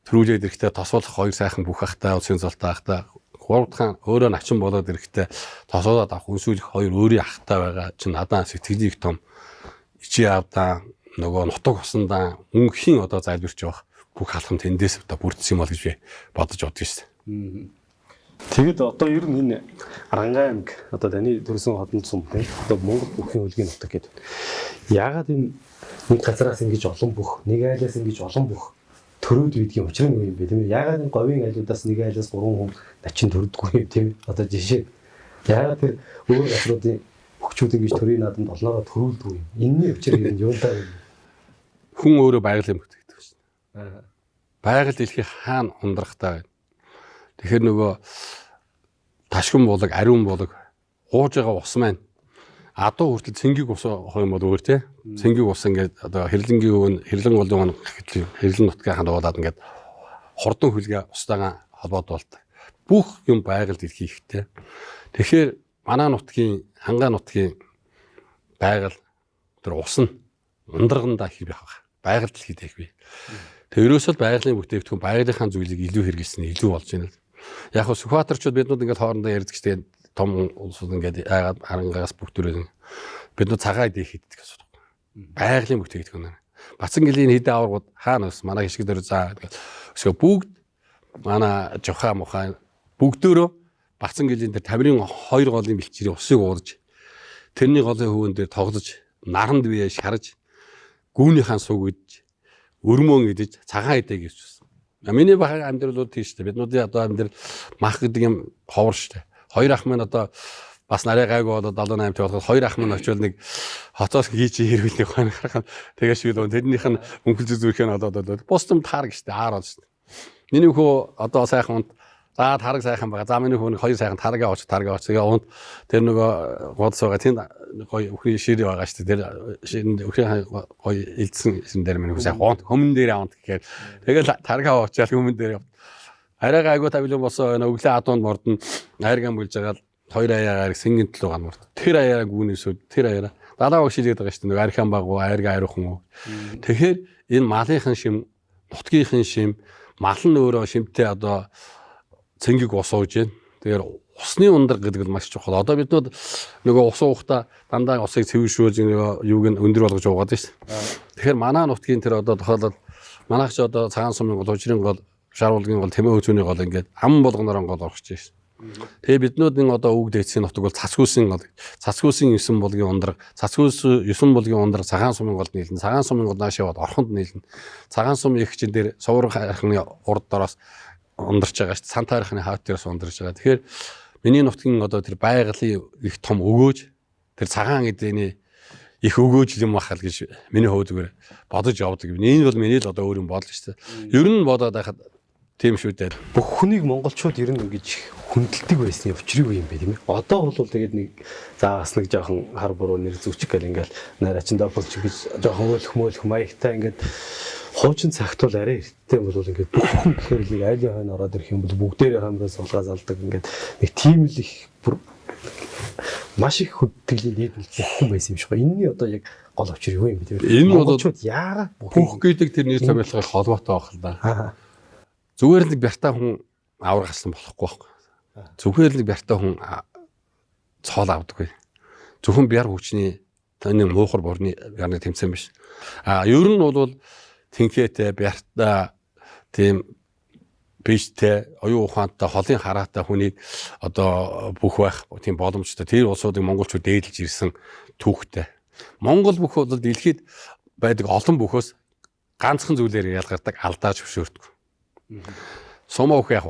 төрүүлээд ирэхдээ тосуулах хоёр сайхан бүх ахтай улсын золтой ахтай гуравдхан өөрөө начин болоод ирэхдээ тосуулаад авах үнсүүлэх хоёр өөрийн ахтай байгаа чинь надад сэтгэлийн их том ичи авдаа нөгөө нутаг усандаа үнхийн одоо зайлбарч явах бүх халахам тэндээс одоо бүрдсэн юм бол гэж би бодож бодсон шүү дээ. Тэгэд одоо ер нь энэ Арангай аймаг одоо таны төрсэн хотод сум тийм одоо Монгол бүхний хөлгийн нутаг гэдэг. Яагаад энэ нэг газараас ингэж олон бүх нэг айлаас ингэж олон бүх төрөөд үйдгийн учир нь юу юм бэ тийм ээ? Яагаад энэ говийн айлуудаас нэг айлаас 3 хүн начин төрөдгүй юм тийм ээ? Одоо жишээ яагаад тэр өөр газруудын хөгчүүд ингэж төрийн наадамд олноороо төрүүлдэг юм? Энэний учир юу юм даа вэ? Хүн өөрөө байгалийн бүтээгдэхүүн шүү дээ. Байгаль дэлхий хаана ундрахтай байна. Тэгэхээр нөгөө ташгин булаг, ариун булаг гууж байгаа ус маань адуу хүртэл цэнгийг ус авах юм бол өөр тий. Цэнгийг ус ингээд одоо хэрлэн голын хэрлэн нутгийн хандуулаад ингээд хордон хүлгээ устайгаа холбоодуулдаг. Бүх юм байгаль дэлхий ихтэй. Тэгэхээр манай нутгийн хангаа нутгийн байгаль тэр ус нь ундрагандаа их байх. Байгаль дэлхийд их бий. Тэр ерөөсөө байгалийн бүтээгдэхүүн байгалийнхаа зүйлийг илүү хэрэглэсэн илүү болж байна. Яг нь Сүхбаатарчууд биднүүд ингээд хоорондоо ярьдаг ч тийм том улсууд ингээд яагаад Арангаас бүгдээрээ биднүүд цагаа идэх хийдэг гэсэн үг. Байгалийн бүтээгдэхүүн. Бацан гэлийн хэдэн аваргууд хаана бас манай хишиг дээр заа гэдэг. Өсгөө бүгд манай жохаа мухаа бүгдөө бацан гэлийн дээр тамирын 2 голын бэлчээрийн усыг уурж тэрний голын хөвөн дээр тоглож наранд бие шарж гүүнийхэн суг идж өрмөн идэж цагаан идэх гэж байна. Миний багийн амьдрал бол тийм шүү дээ. Биднүүдийн одоо амьдрал мах гэдэг юм ховор шүү дээ. Хоёр ах минь одоо бас нарийн гайгүй болоод 78 болоход хоёр ах минь очивол нэг хотоос хийж хэрүүл нэг хоног харах. Тэгээ шиг л тэрнийх нь мөнгө зүрхээ нь одоо бусдам таарг шүү дээ. Аар бол шүү дээ. Миний хөө одоо сайхан унд за тараг сайхан байгаа. За миний хөө нэг хоёр сайхан таргаа очиж тэгээ унд тэр нөгөө гол суугаа тэнд гоё өхний ширээ байгаа шүү дээ. Тэр ширэнд өхний гоё илдсэн юм дээр миний хөө сайхан хүмүүн дээр аваад гэхээр тэгэл таргаа очиад хүмүүн дээр арай гайгүй тавилан болсон байна. Өглөө адуунд мордно. Айрган булж байгаа л хоёр аяагаар сэнгийн төлөө ганмард. Тэр аяараа гүнэсүүд тэр аяараа далаа өгшилээд байгаа шүү дээ. Нөгөө архиан баг уу, айрга айрхан уу. Тэгэхээр энэ малынхан шим, нутгийнхын шим, мал нь өөрөө шимтэй одоо цэнгийг ус ууж байна. Тэгэхээр усны ундраг гэдэг нь маш чухал. Одоо биднүүд нөгөө ус уухта дандаа усыг цэвэршүүлж нөгөө юуг нь өндөр болгож уугаад байна шүү дээ. Тэгэхээр манай нутгийн тэр одоо тохиолдол манайх ч одоо цагаан сумын гол, учрын гол, шааруулгын гол, тэмээ үзүүний гол ингээд ам болгоноор гол орхиж байна шүү. Тэгээ биднүүдийн одоо үг дээдсийн нутаг бол цацгүйсэн гол. Цацгүйсэн 9 булгийн ундраг, цацгүйс 9 булгийн ундраг цагаан сумын голд нийлнэ. Цагаан сумын гол наашаа бод орхонд нийлнэ. Цагаан сум их чин дээр суврын хайрхны урд дороос ундарч байгаа шүү. Сан таархны хаат дээрээс ундарч байгаа. Тэгэхээр миний нутгийн одоо тэр байгалийн их том өгөөж тэр цагаан эдэний их өгөөж юм бахал гэж миний хувьд зүгээр бодож явдаг. Энэ бол миний л одоо өөр юм бодлоо шүү дээ. Ер нь бодоод байхад тийм шүү дээ. Бүх хүнийг монголчууд ер нь ингэж хүндэлдэг байсны учрыг юм бэ тийм ээ. Одоо бол тэгээд нэг заагаас нэг жоохон хар буруу нэр зүгчих гэл ингээл нараачин дополч гэж жоохон өөлөх маягтай ингээд хуучин цагт бол арай эрттэй бол ингээд бүх хүн гэхээр нэг айлын хойно ороод ирэх юм бол бүгдээрээ хамраас сулгаа залдаг ингээд нэг тийм л их маш их хүндтгэлийн нийт бүх хүн байсан юм шиг. Энэний одоо яг гол учир юу юм бэ тийм ээ. Энэ бол яагаад бүх гэдэг тэр нийт амьдлахыг холбоотой байх л да. Зүгээр л нэг бяртаа хүн аврах гасан болохгүй байхгүй. Зүгээр л нэг бяртаа хүн цоол авдаггүй. Зөвхөн бяр хүчний таны муухар борны гарны тэмцээн биш. Ер нь бол тэнхээтэй бяртаа тийм биштэй оюун ухаантай холын хараатай хүнийг одоо бүх байх тийм боломжтой. Тэр улсуудыг монголчууд дээдлж ирсэн түүхтэй. Монгол бүх бол дэлхийд байдаг олон бүхөөс ганцхан зүйлээр ялгардаг алдааж зөвшөөрдөг. Сумаа өх яг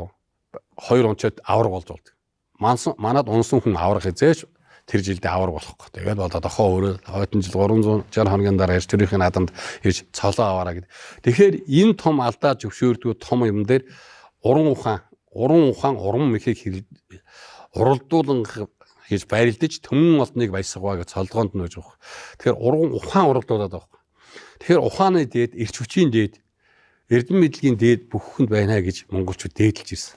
хоёр онцод авраг болж болдог. Манад унсан хүн аврах хязгаарч тэр жилдээ авраг болохгүй. Тэгээд бол одоохоо өөрөө хойдон жил 360 хоногийн дараа ирж тэрийн наадамд ирж цолоо аваараа гэдэг. Тэгэхээр энэ том алдаа зөвшөөрдөг том юм дээр уран ухаан мэхийг уралдуулан хийж байрлаж төмөн олныг баясгаа гэж цолгоонд нь өгж байгаа. Тэгэхээр уран ухаан уралдуулаад байгаа. Тэгэхээр ухааны дээд эрч хүчийн дээд эрдэм мэдлэгийн дээд бүх хүнд байна гэж монголчууд дээдлж ирсэн.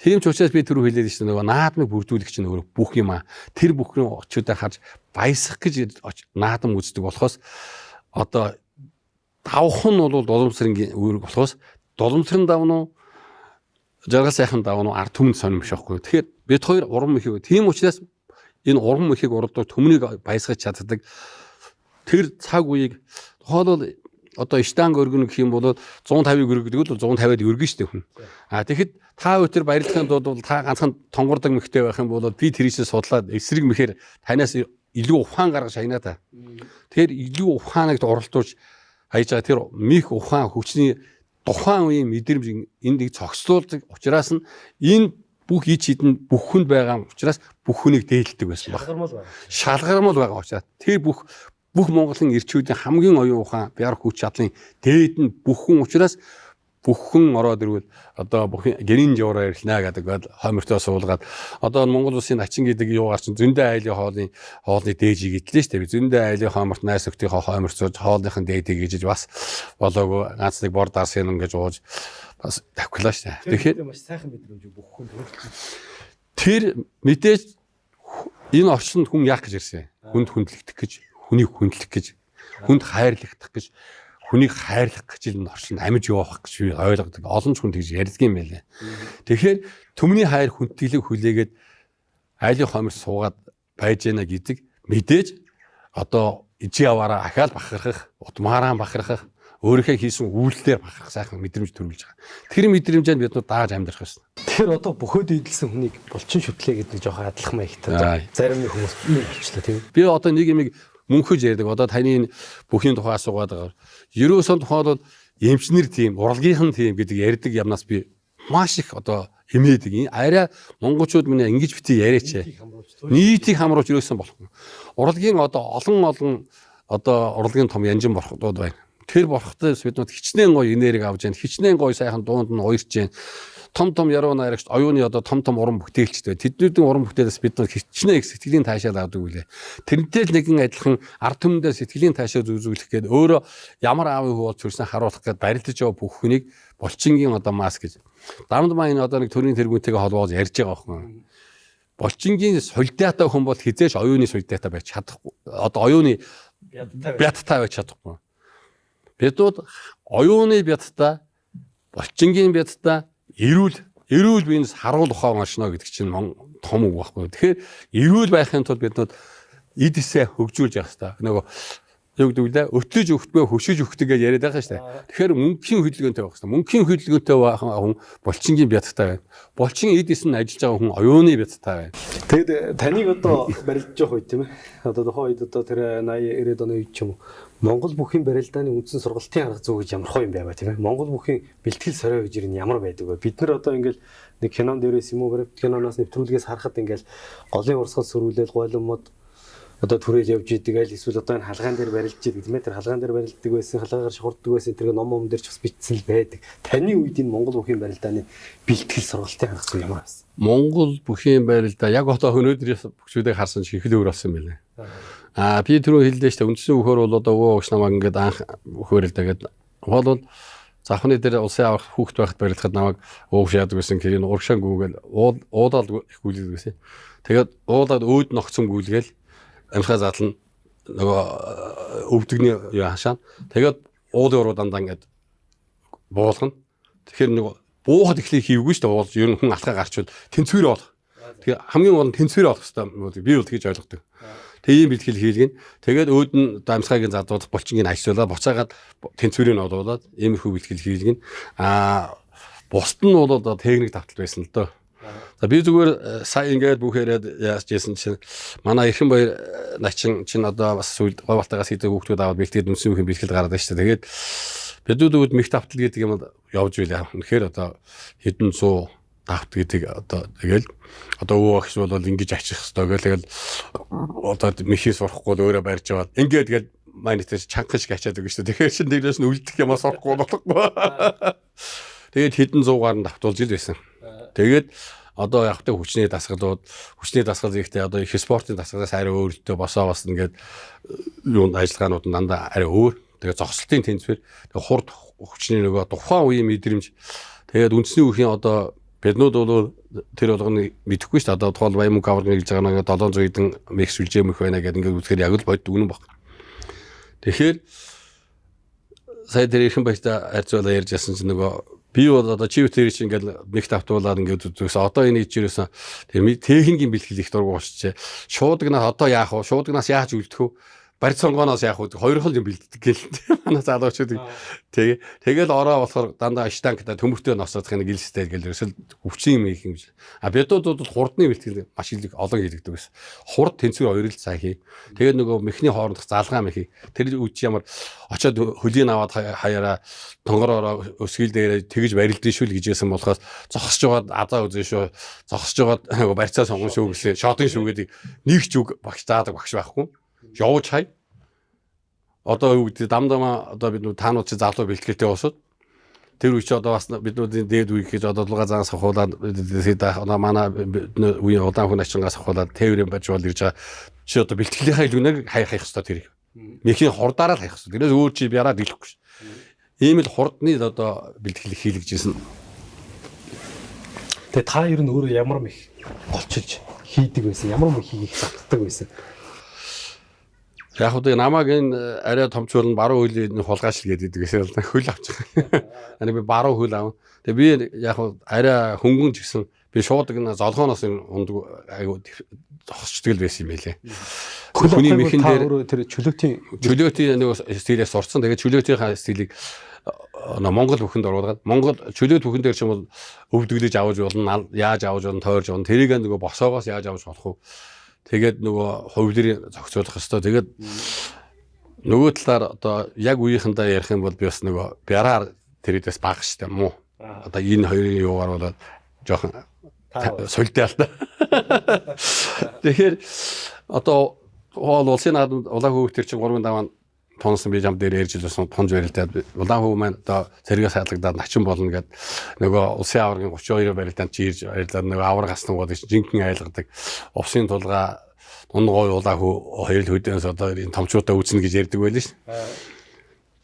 Тийм ч учраас би түрүү хэлээд ирсэн нөгөө наадмыг бүрдүүлэх чинь өөрөө бүх юм аа. Тэр бүхний очиудаа харж баясах гэж наадам үздэг болохоос одоо давхан нь бол доломсрын үүрэг болохоос доломсрын давн уу жаргал сайхан давн уу ард түмэнд сонирм биш байхгүй. Тэгэхээр бид хоёр уран мэхийг тийм учраас энэ уран мэхийг уралдуулж төмнийг баясгаж чаддаг тэр цаг үеийг тоолол одоо штанг өргөнө гэх юм бол 150-ыг өргөдөг бол 150-ад өргөн штэ хүн. Тэгэхэд та өтер баярлахын тулд бол та ганцхан тонгордог мөхтэй байх юм бол би тэрийсээ судлаад эсрэг мэхээр танаас илүү ухаан гаргаж хайнаа та. Тэгэхээр илүү ухааныг оролдуулж хайж байгаа тэр мих ухаан хүчний тухайн үеийн мэдрэмж эндийг цогцлуулдаг учраас нь энэ бүх ич хідэн бүх хүнд байгаа учраас бүх хүнийг дээлдэг байсан баг. Шалгармал байгаа учраас тэр бүх Монголын эрчүүдийн хамгийн оюун ухаан бяр хүч чадлын дээд нь бүх хүн учраас бүх хүн ороод ирвэл одоо бүх гэрийн жавраа ирнэ гэдэг хоймортой суулгаад одоо Монгол улсын начин гэдэг юугаар чинь зөндөө айлын хоолны дээжийг идлээ шүү дээ. Зөндөө айлын хооморт найс нөхдийнхөө хойморцож хоолныхын дээдийг гэж бас болоогүй ганц нэг бор дарсын юм гэж ууж бас тавхилаа шүү дээ. Тэгэхээр маш сайхан мэдрэмж бүх хүн тэр мэдээж энэ орчинд хүн яах гэж ирсэн. Хүнд хүндлэгдэх гэж, хүнийг хүндлэх гэж, хүнд хайрлагдах гэж, хүнийг хайрлах гэж энэ орчинд амьж явах гэж ойлгодог. Олон ч хүн тэгж ярьдаг юм байлээ. Тэгэхээр төмний хайр хүндэтгэлийг хүлээгээд айлын хомор суугаад байж гэнэ гэдэг мэдээж одоо ижи аваараа ахаал бахархах, утмаараа бахархах, өөрийнхөө хийсэн үйлдэлээр бахархах сайхан мэдрэмж төрүүлж байгаа. Тэр мэдрэмжэнд бид нөө дааж амьдрах байсан. Тэгэхээр одоо бөхөөд идэлсэн хүнийг булчин шүтлээ гэдэг нэг жоохон адлах маягтай. Зарим нэг хүмүүс болчлаа тийм. Би одоо нэг юм мөнхөж ярьдаг. Одоо таны бүхний тухай асуугаад байгаа. 90 он тухайд бол эмчнэр тийм, урлагийнхан тийм гэдэг ярьдаг юмнаас би маш их одоо эмээдэг. Арай монголчууд минь ингэж бити яриач. Нийтийг хамруулж ирсэн болох. Урлагийн одоо олон одоо урлагийн том янжин борхдууд байна. Тэр борхтой биднүүд хичнээн гоё энерги авж байна. Хичнээн гоё сайхан дуунд нь уярч байна. Том яруу найрагч оюуны одоо том уран бүтээлчтэй. Тэднүүдийн уран бүтээлээс бид нар хичнээн их сэтгэлийн таашаал авдаг үлээ. Тэрнтэй л нэгэн адилхан ард түмэндээ сэтгэлийн таашаал үзүүлэх гээд өөрөө ямар аавын хүү болж хүрсэн харуулах гээд барилдаж байгаа бүх хүнийг булчингийн одоо маск гэж. Дамд маань одоо нэг төрийн тэргүүнтэйгээ холбоож ярьж байгаа байхгүй. Булчингийн солидатай хүн бол хизээш оюуны солидатай байж чадахгүй. Одоо оюуны бядтай байж чадахгүй. Бидүүд оюуны бядтай, булчингийн бядтай эрүүл биенээс харуул ухаан олшно гэдэг чинь том үг байхгүй. Тэгэхээр эрүүл байхын тулд биднүүд эдээсээ хөгжүүлж явах хэрэгтэй. Нөгөө юу гэдэг вэ? Өтлөж өгтгөө хөшөж өгдөг гэж яриад байгаа шүү дээ. Тэгэхээр мөнхийн хөдөлгөөнтэй байх хэрэгтэй. Мөнхийн хөдөлгөөнтэй хүн булчингийн бядтай байна. Булчин эдээс нь ажиллаж байгаа хүн оюуны бядтай байна. Тэгэд таныг одоо барилдаж явах үед тийм ээ. Одоо тухайн үед одоо тэр 80 90-ад оны үед ч юм уу Монгол бүхийн барилдааны үндсэн сургалтын арга зүй гэж ямар хоо юм байваа тийм ээ. Монгол бүхийн бэлтгэл сорой гэж юм ямар байдаг вэ? Бид нар одоо ингээл нэг кинон дээрээс юм уу киноноос нэвтрүүлгээс харахад ингээл голын урсгал сөрүүлэл гойломод одоо түрэл явж идэг аль эсвэл одоо энэ халгаан дээр барилдж идэг тийм ээ. Тэр халгаан дээр барилддаг байсан, халгаагаар шухурддаг байсан тэргээ ном дээр ч бас бичсэн л байдаг. Таны үед энэ Монгол бүхийн барилдааны бэлтгэл сургалтын арга зүй ямар байсан? Монгол бүхийн барилдаа яг одоо өнөөдрээс бүхчүүдийг харсан чи их л өөр болсон юм байна. Би түрүү хэлдэж штэ үндсэн хөхөр бол одоо өвөө огш намайг ингээд анх хөхөөрөлдөгээд бол завхны дээр улсын авах хүүхд байхад барилдахад намайг өвөш яадаг байсан гэх урагшаан гүгээл уудаал их гүйлдэг байсан. Тэгээд уудаад өөд ногцсон гүйлгээл амхаа задлан нөгөө өвдөгний юу хашаа. Тэгээд уудын уруу дандаа ингээд буулгана. Тэгэхээр нөгөө буухад эхлэх хийвгүй штэ уул ер нь хүн алхаа гарчвал тэнцвэр болох. Тэгээ хамгийн гол нь тэнцвэр болох хэрэгтэй би бол тэгж ойлгодог. Тэгээ ийм бэлтгэл хийлгэн. Тэгээд өөд нь дамсгайг задуулах булчингийн ажлуулаад буцаагаад тэнцвэрийг нь олуулаад иймэрхүү бэлтгэл хийлгэн. Бусд нь бол одоо техник давтал байсан л доо. За би зүгээр сая ингээд бүх яриад яаж жисэн чинь манай Эрхэн баяр начин чинь одоо бас сүйд говалтагаас хийдэг хүүхдүүд аваад бэлтгэл үнсэн үхэн бэлтгэл гараад байна шүү дээ. Тэгээд бидүүд мэх давтал гэдэг юм явж байлаа. Үнэхээр одоо хэдэн 100 давт гэдэг одоо тэгэл одоо өвөө агш бол ингэж ачих хэвээр тэгэл одоо мэхээс сурахгүй өөрөө барьж аваад ингээд тэгэл манитээс чанга шиг ачаад өгнө шүү дээ. Тэгэхээр чин дээрээс нь үлдэх юм сурахгүй болохгүй. Тэгээд хэдэн 100-аар нь давтуулж ил байсан. Тэгээд одоо яг та хүчний дасгалууд хүчний дасгал ихтэй одоо их спортын дасгалаас арай өөрөлтөө босоо бас ингээд юунд ажиллагаанууд нь дандаа арай өөр. Тэгээд зогсолтын тэнцвэр хурд хүчний нөгөө тухайн үеийн мэдрэмж тэгээд үндэсний үеийн одоо биднүүд бол тэр болгоны мэдэхгүй шүү дээ. Одоо тухайн Баян мөнгө аварга гэж байгаа нэг 700 хэдэн мэгс сүлжээ мөх байна гэдэг ингээд үзэхээр яг л бод үнэн баг. Тэгэхээр сая тэр Эрхэн баяртай харьцуулаа ярьж ясан чинь нөгөө би бол одоо чив тэр чинь ингээд мэх давтуулаад ингээд үзсэн. Одоо энэ ижирээсэн тэр техникийн бэлтгэл их дургу болчихжээ. Шуудагнаас одоо яах вэ? Шуудагнаас яаж үлдэх вэ? Барь сонгоноос яах вэ? Хоёр хол юм бэлддэг гэл. Манай залуучууд тэгэл ороо болохоор дандаа штангтай төмөртөө носоодох нэг гэлстэй гэл ерөөсөл өвчин юм их юм. Бидүүд бол хурдны бэлтгэл маш их олон хийдэг байсан. Хурд тэнцвэр хоёр л цаа хий. Тэгээд нөгөө мехний хоорондох залгаан мехий. Тэр үуч ямар очоод хөлийн аваад хаяараа тонгороо өсгөл дээр тэгж барилдэн шүүл гэжсэн болохоос зогсож байгаад адаа үзэн шүү. Зогсож байгаад нөгөө барьцаа сонгон шүү гэхлээр шотын шүүгээд нэг ч үг багш заадаг багш байхгүй. Явж хай. Одоо юу гэдэг дамдама одоо бид таанууд чи залуу бэлтгэлтэй босоод тэр үе чи одоо бас биднүүдийн дээд үе гэж одоо дулгаа заан сахуулаад одоо манай үеийн удаан хүн ачингаас сахуулаад тээврийн байж бол ирж байгаа чи одоо бэлтгэлийнхаа илүүнээр хайх ёстой тэрийг. Мехний хурдаараа л хайх ёстой. Тэрээс өөр чи яраад дийлэхгүй ш. Ийм л хурдны одоо бэлтгэл хийлгэжсэн. Тэгээ та ер нь өөрөө ямар мэх голчилж хийдэг байсан? Ямар мэх хийх татдаг байсан? Яг одоо намайг энэ арай томчуул нь баруун хөлийн хулгайшил гэдэг гэсэн хөл авчих. Ани би баруун хөл аав. Тэгээ би яг арай хөнгөн ч гэсэн би шууд энэ золгооноос ундаг айгу зогсчдаг л байсан юм байлээ. Хүний мэхэн дээр тэр чөлөөтийн нэг стилээс сурцсан. Тэгээ чөлөөтийн стилийг Монгол бүхэнд оруулаад Монгол чөлөөт бүхэн дээр ч юм бол өвдөглөж авч болно, яаж авч болно, тойрж болно. Тэрийг нөгөө босоогоос яаж авч болох вэ? Тэгээд нөгөө хувилбарыг зохицуулах хэрэгтэй. Тэгээд нөгөө талаар одоо яг үеийнхэндээ ярих юм бол би бас нөгөө бяраар тэрээс бага штэ муу. Одоо энэ хоёрын юугаар бол жоохон сольтой л та. Тэгэхээр одоо улсын наадамд улаан хөвгт төр чинь 3-5 тонсон би зам дээр ярьж илсэн тонж барилдаад улаан хөвг маань одоо цэргээс хаалгадаад начин болно гэд нөгөө улсын аваргын 32 барилдаанд чи ирж барилдаад нөгөө авар гаснууд гэж жинхэнэ айлгадаг усын тулгаа дунд гой улаан хөвг хоёр хөдөөс одоо энэ томчуудаа үүснэ гэж ярьдаг байлээ ш.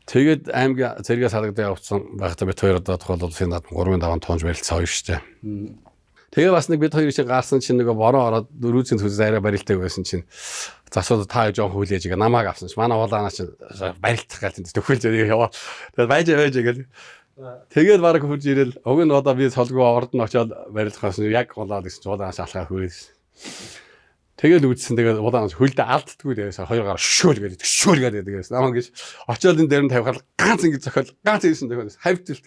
Тэгээд аймгийн цэргээс хаалгадаа явуулсан байхдаа бид хоёр одоо тохиол улсын наадам 3-5 тонж барилдсан хоёр штэ. Тэгээ бас нэг бид хоёр чинь гарсан чинь нөгөө бороо ороод 400 төс арай барилтайг байсан чинь засууд та жоон хүлээж игээ намааг авсан чинь манай уулаанаа чинь барилтах гал энэ төхөлж яваа. Тэгээд байж гэл. Тэгээд баг хурж ирэл уг нь одоо би солгоо орд нь очиод барилдахаас яг голоод гэсэн чинь уулаанаас алхаа хөрөөс. Тэгэл үзсэн тэгээд уулаанаас хөлдө алддаггүй дээрээс хоёр гараа шөөл гэдэг дээрээс намаа гэж очиод энэ дээр нь тавихад ганц ингэ зохиол ганц ирсэн дээрээс хавьдэлт.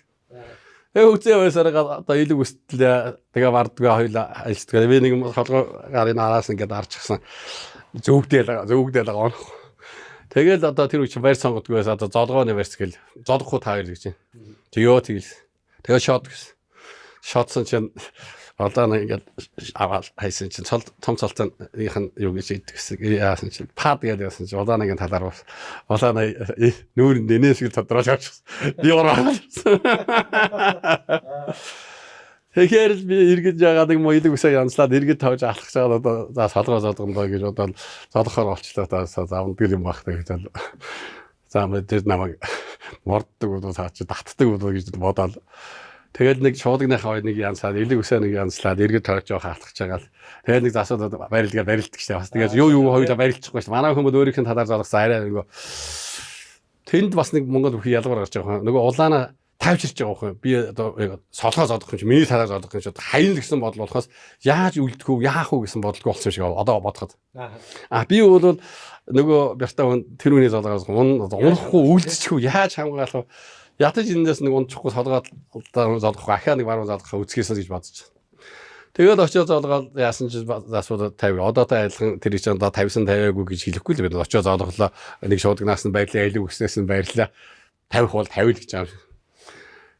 Үзээ байсараа одоо илүү өстлээ тэгээ бардгаа хоёлаа ажилтгаа би нэг холгоо гарын араас ингээд арчихсан зөвгдэл байгаа. Тэгэл одоо тэр үчи байр сонгодгоос одоо золгооны барьц гэл золгох уу та хоёр гэж. Тэё тэгэл. Тэгээ шот гэсэн. Шотсон чинь одоо нэг ингээд аваад хайсан чинь том цолцооных нь юу гэж идэх гэсэн. Яасан чинь пад гэдэг яасан чинь улааныг талаар бас улааны нүүр нэнээс гэж тодруулж авчихсан. Би ороо. Тэгэхээр би иргэж байгаа нэг моёлог үсээ янзлаад иргэж тавж алхаж байгаа одоо за солгоо зодгондоо гэж бодоод зодохоор олчлоо та завд гэл юм бах гэж бол за тэр намайг морддаг уу цаа чи татдаг уу гэж бодоод тэгэл нэг шуудагныхаа нэг янзлаад элэг үсээ нэг янзлаад иргэж тавж жоох алхаж байгаа л тэгэл нэг засууд барилдгаа барилддаг штэ бас тэгээд юу хоёулаа барилчихгүй штэ манай хүмүүс өөрийнх нь талаар зодгосон арай нөгөө тэнд бас нэг Монгол бүхий ялгаар гарч байгаа нөгөө улаана тавьчирч байгаа байхгүй би одоо солгоо зодох юм чи миний талаар зодох юм чи хаян л гэсэн бодол болохоос яаж үлдэх үү яах уу гэсэн бодолгүй болсон юм шиг одоо бодоход би бол нөгөө бяртаа тэр үний зодгоос унахгүй үлдчихүү яаж хамгаалах ятаж эндээс нэг унчихгүй солгоод зодох ахаа нэг баруун зодох үзхээсээ гэж бодож. Тэгээд очиод зодгоод яасан чи асуулт 50 одоотой айлхан тэр чинь одоо 50 50-аагүй гэж хэлэхгүй л бид очиод зодголоо нэг шуудагнаас нь байрлаа айлг өснөөс нь байрлаа 50 бол 50 л гэж байгаа.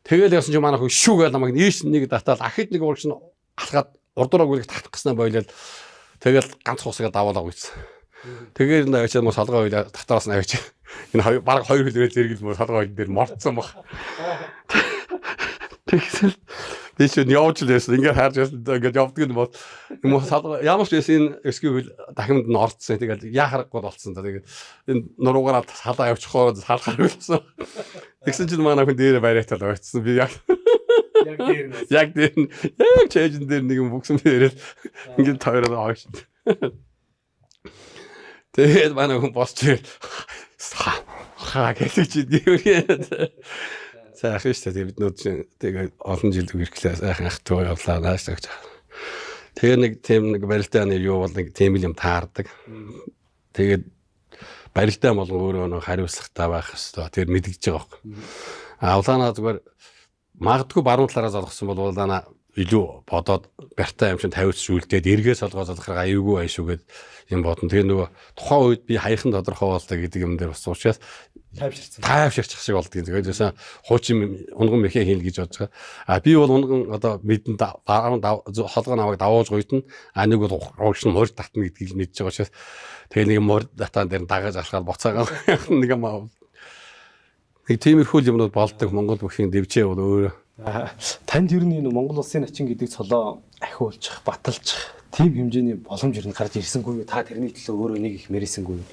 Тэгэл яасан чи манай хүн шүүгээл намайг нийш нэг татаал ахид нэг урагш нь алхаад урдураа гүлэг татах гэснээр бойлол тэгэл ганц хусгаа даваалаа гүйсэн. Тэгээд энэ очиод мөн солгоо хоёлаа татараас нь авч энэ баг хоёр хөлрөө зэрэгэл мөн солгоо хоёлын дээр морцсон баг. Тэгсэн би ч явж л байсан ингээд харж байсан ингээд явдаг юм бол юм солгоо ямар ч байсан энэ эсгүй дахимд нь орцсон тэгээд яахарахгүй болцсон та тэгээд энэ нуруугаараа салаа явчихоо салахаар болсон. Тэгсэн чинь манай хүн дээр барайтал ойцсон би яг дээр чэйжэн дээр нэг юм бүгсэн дээрэл ингээд тойроод авч. Тэгээд манай хүн босч хаа гэж идэв. Сайхан шүү дээ бид нүүд чинь тэгээд олон жил үргэлжлээ сайхан ах トゥ явлаа нааш гэж. Тэгээ нэг тийм нэг барилдааны юу бол нэг тийм юм таардаг. Тэгээд барилдаа болгон өөрөө нэг хариуцлагатай байх хэвээр тэр мэдгэж байгаа байхгүй. Улаанаа зүгээр магадгүй баруун талаараа зодгосон бол улаанаа илүү бодоод бяртаа юм шиг тавьж сүлдээд эргээс олгоо зодохоор аюугүй айшүүгээд юм бодно. Тэгээ нөгөө тухайн үед би хаяхан тодорхой болтой гэдэг юм дээр бас уучраас тайвширчих шиг болдгийг. Тэгээд хуучин унган мэхээ хийнэ гэж бодож байгаа. Би бол унган одоо мэдэн холгоо наваг давууж гуйдна. Нэг бол уушин морь татна гэдгийг мэдж байгаа учраас тэгээ нэг морь татаан дээр дагаж алхаад буцаагаа нэг юм аа. Нэг тиймэрхүү юмнууд болдог Монгол бүхийн дэвжээ бол өөрөө. Танд ер нь Монгол улсын начин гэдэг цолоо ахиулчих, баталчих тийм хэмжээний боломж ер нь гарч ирсэнгүй юу? Та тэрний төлөө өөрөө нэг их мэрийсэнгүй юу?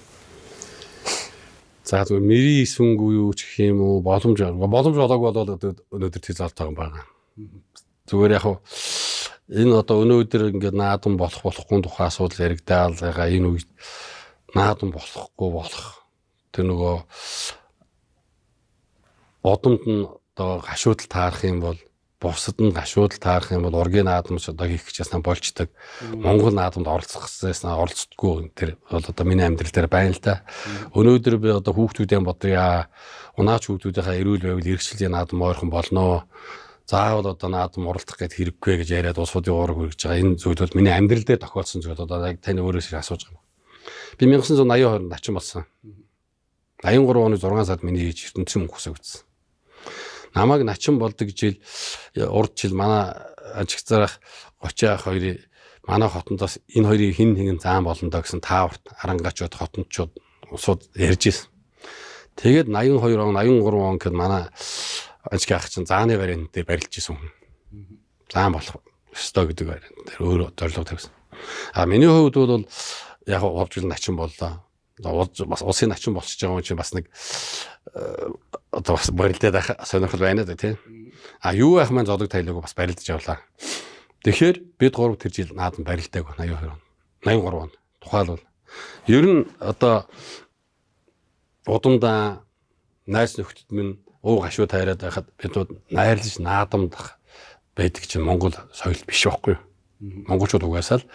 За зөв мэрийсэнгүй юу гэх юм уу? Боломж олоогүй бол өнөөдөр тэр залтайхан байгаа. Зүгээр яг энэ одоо өнөөдөр ингээд наадам болохгүй тухай асуудал яригдаал байгаа энэ үед наадам болохгүй болох тэр нөгөө одомд нь одоо гашуудал таарах юм бол бусад нь гашуудал таарах юм бол ургийн наадамч одоо хийх гэж яснаа болчдөг. Монгол наадамд оролцох гэснээр оролцдоггүй тэр бол одоо миний амьдрал дээр байна л да. Өнөөдөр би одоо хүүхдүүдийн бодъё. Унаач хүүхдүүдийнхээ эрүүл байвал эрхчлэлийн наадам ойрхон болноо. Заавал одоо наадам оролцох гэж хэрэггүй гэж яриад улсуудын уураг хүргэж байгаа. Энэ зүйлүүд миний амьдрал дээр тохиолдсон зүйл одоо яг таны өөрөөс асууж байгаа юм. Би 1982 онд начин болсон. 83 оны 6 сард миний ээж ертөнцийн мөнх усаа өгсөн. намайг начин болдог жил урд жил манай ажигцарах 30 ах хоёрын манай хотондоос энэ хоёрын хин нэгэн заан болно доо гэсэн тааварт арангачууд хотончууд усууд ярьж ирсэн. Тэгээд 82 он 83 он гэд манай ажиг ах чинь зааны вариант дээр барилж ирсэн хүн. Заан болох ёстой гэдэг вариант дээр өөрөө зорилго тавьсан. А миний хувьд бол яг ховжил начин боллоо. Бас улсын начин болчихж байгаа юм чинь бас нэг одоо бас барилдаад байх сонирхол байна да тий. А юу ах маань зодог тайлаагүй бас барилдаж явлаа. Тэгэхээр бид 3 тэр жил наадам барилдааг 82 он 83 он тухайлбал ер нь одоо удамдаа найз нөхдөд минь уу гашуу тайраад байхад бидүүд найрлаж наадамдах байдаг чинь Монгол соёл биш байхгүй юу? Монголчууд угаасаа л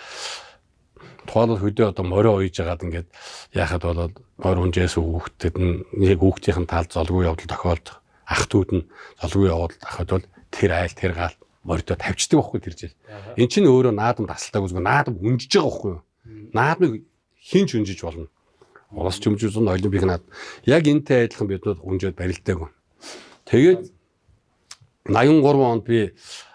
тухайлбал хөдөө одоо морио уйж байгаад ингээд яхад болоод морь унжээс хүүхдэд нэг хүүхдийн тал золгүй явдал тохиолдох. Ах дүүд нь золгүй явдал ахад бол тэр айл тэр гал морьдоо тавьчихдаг байхгүй тэр жил. Эн чинь өөрөө наадам тасалдаг үзгүй наадам унжиж байгаа байхгүй юу? Наадмыг хинч унжиж болно. Улс чөмжүүлсэн олимпик наадам. Яг энтэй адилхан биднүүд унжаад барилдааг. Тэгээд 83 онд би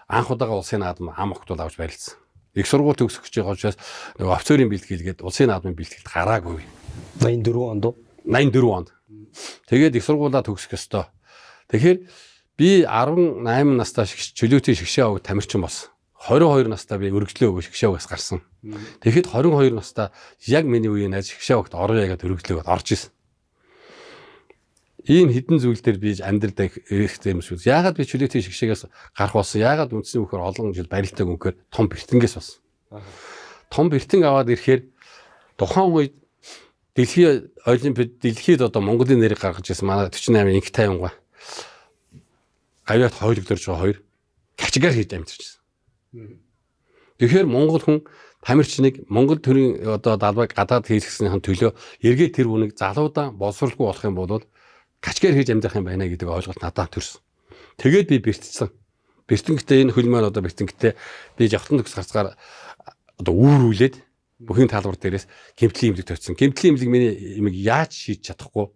анх удаага улсын наадам ам охтол авч барилдсан. Их сургууль төгсөх гэж байгаа учраас нөгөө офицерийн бэлтгэлгээд улсын наадмын бэлтгэлд гараагүй. 84 онд уу? 84 онд. Тэгээд их сургуулаа төгсөх ёстой. Тэгэхээр би 18 настай чөлөөтийн шгшээ аваг тамирчин болсон. 22 настай би өргөжлөө өгөө шгшээ авагаас гарсан. Тэгэхэд 22 настай яг миний үеийн найз шгшээ авагт орё ягаад өргөжлөөд орж исэн. Ийм хідэн зүйл дээр би амьдрал хэрэгтэй юм шүү. Яагаад би чөлөөтийн шгшээгээс гарах болсон? Яагаад үндсний үхээр олон жил барилтаг өнгөөр том бэртэнгээс болсон. Том бэртэн аваад ирэхээр тухайн үед дэлхийн олимпиад дэлхийд одоо Монголын нэрийг гаргаж ирсэн манай 48 инх тайвангаа гавьяат хойлогдорж байгаа хоёр качгаар хийж амьдэрчсэн. Тэгэхээр монгол хүн тамирчныг монгол төрийн одоо далбайг гадаад хийлгэснийхэн төлөө эргээд тэр хүнийг залуудаа боловсруулахгүй болох юм бол качгаар хийж амьдрах юм байна гэдэг ойлголт надад төрсөн. Тэгээд би бэртцсэн. Бэртэнгтэй энэ хөл маань одоо бэртэнгтэй би явтан төгс гарцгаар одоо үүрүүлээд бүхэн талбар дээрээс гэмтлийн имлэг тавьсан. Гэмтлийн имлэг миний имийг яаж шийдэж чадахгүй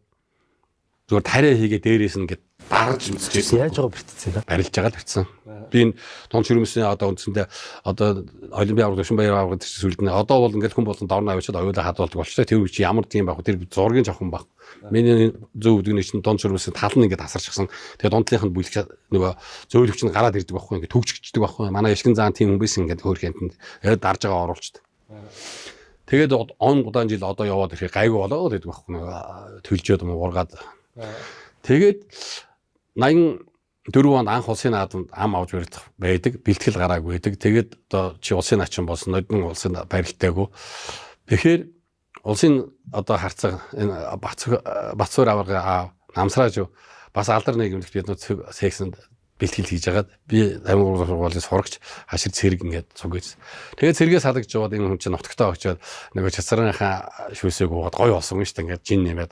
зүгээр тариа хийгээ дээрээс нь ингээд дарж мэдчихсэн. Яаж байгаа бэртцсэн да? Барилж байгаа л бэртсэн. Би энэ тон шүрмэсний одоо үндсэндээ одоо олимпиад авраг Душин баяр авраг гэсэн сүлд нь одоо бол ингээд хүн болон дорно авчиад оюулаа хадуулдаг болчихлоо. Тэр үе чи ямар тийм байх вэ? Тэр зургийн жавхан баг. Миний зөв үдгний чинь тон шүрмэсний тал нь ингээд тасарчихсан. Тэгээ дундлынх нь бүлэг нөгөө зөөлөвч нь гараад ирдэг байхгүй ингээд төгжчихдэг байхгүй. Манай Ишгэн заан тийм хүн биш ингээд хөөх хянтанд дарж байгаа оруулчдаг. Тэгээд он удаан жил одоо яваад ирэхээр гайгүй болоод байдаг байхгүй нөгөө төлжөөд юм ургаад. Тэгээд 84 онд анх улсын наадамд ам авч барилдах байдаг, бэлтгэл гараагүй байдаг. Тэгээд одоо чи улсын начин болсон, нодон улсын барилдаагүй. Тэгэхээр улсын одоо харцаг энэ Бацуур аварга намсрааж бас алдар нийгэмлэгт биднүүд сексэнд бэлтгэл хийж хагаад би амин сургуулийн сурагч хашир цэрэг ингээд цуг ийсэн. Тэгээд цэргээс халагдж яваад энэ хүн чинь нутагтаа очиод нөгөө чацрынхаа шүүсээг уугаад гой болсон юм шүү дээ ингээд жин нэмээд.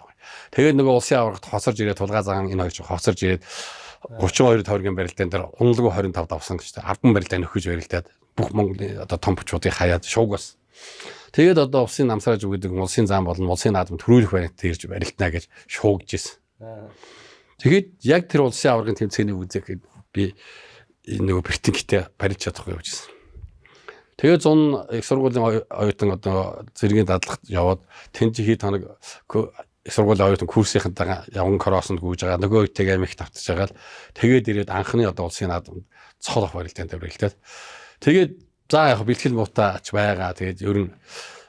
Тэгээд нөгөө улсын аваргад хоцорж ирээд тулгаа цагаан энэ хоёр хоцорж ирээд 32 тойргийн барилдаан дээр уналгүй 25 давсан гэж 10 барилдаа нөхөж барилдаад бүх Монголын одоо том бүчүүдийг хаяад шууг бас. Тэгээд одоо улсын намсрааж өгдөг улсын зам болон улсын наадам төрүүлэх баримт ирж барилдана гэж шуугж ирсэн. Тэгээд яг тэр улсын аваргын тэмцээний үзэхэд би нөгөө бэртэнгтэй барилж чадахгүй явж ирсэн. Тэгээд 100 их сургуулийн оюутан одоо зэргийн дадлагт яваад тэнцээ хий тоног их сургуулийн оюутан курсынхаа явган кроссонд гүйж байгаа нөгөө үетэйгээ мэх тавтаж байгаа л тэгээд ирээд анхны одоо улсын наадам цолох барилдаан дээр барилдаад тэгээд за яг бэлтгэл муутаач байгаа тэгээд ер нь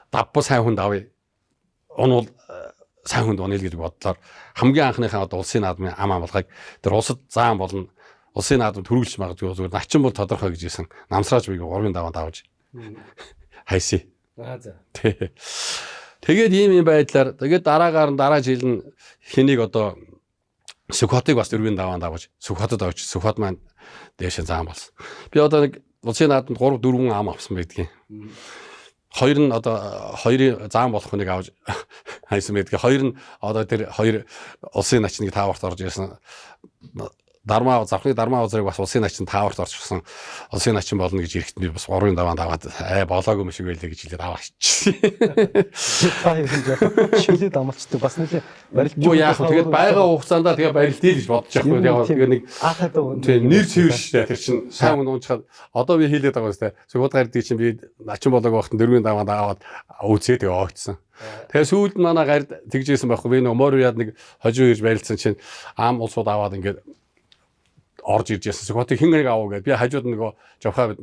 давбал сайн хүнд авъя онвол сайн хүнд унъя гэж бодлоор хамгийн анхныхаа одоо улсын наадмын ам амгалгыг тэр улсад заан болон улсын наадам төрүүлж магадгүй зүгээр начин бол тодорхой гэж хэлсэн намсрааж бийг 3-ын даваад авч хайсий. За. Тэгээд ийм байдлаар тэгээд дараа жил нь хэнийг одоо Сүхбатыг бас 4-ийн даваанд авч Сүхбатад очиж Сүхбат маань дээшээ заан болсон. Би одоо нэг улсын наадамд 3-4 ам авсан байдгийг. Хоёр нь одоо хоёрын заан болох хүнийг авч хайсан байдгийг. Хоёр нь одоо тэр хоёр улсын начныг тааварт орж ирсэн завхны дармаа узрыг бас улсын начин тааварт орчихсон. Улсын начин болно гэж ирэхэд би бас 3-ын даваанд аваад болоогүй юм шиг байлээ гэж хэлээд аваачихсан. Шүлээд амлцдаг бас нэлээ барилт. Юу яах вэ? Тэгээд байга хугацаанд тэгээд барилтыг гэж бодож явахгүй. Яг тэгээд нэг нэр цэвэр шүү дээ. Тэр чинь сайн унчаад одоо би хийлээд байгаа юм шүү дээ. Сувууд гардыг чинь би начин болоогүй байхад 4-ийн даваанд аваад үзээ тэгээд оогдсон. Тэгээ сүүлд манай гард тэгжсэн байхгүй. Би нэг морьяад нэг хожуу ирж барилцсан чинь аам улсууд аваад ингээд орж ирж ясан. Сухотыг хингэрэг аваа гэдэг. Би хажууд нөгөө жавхаа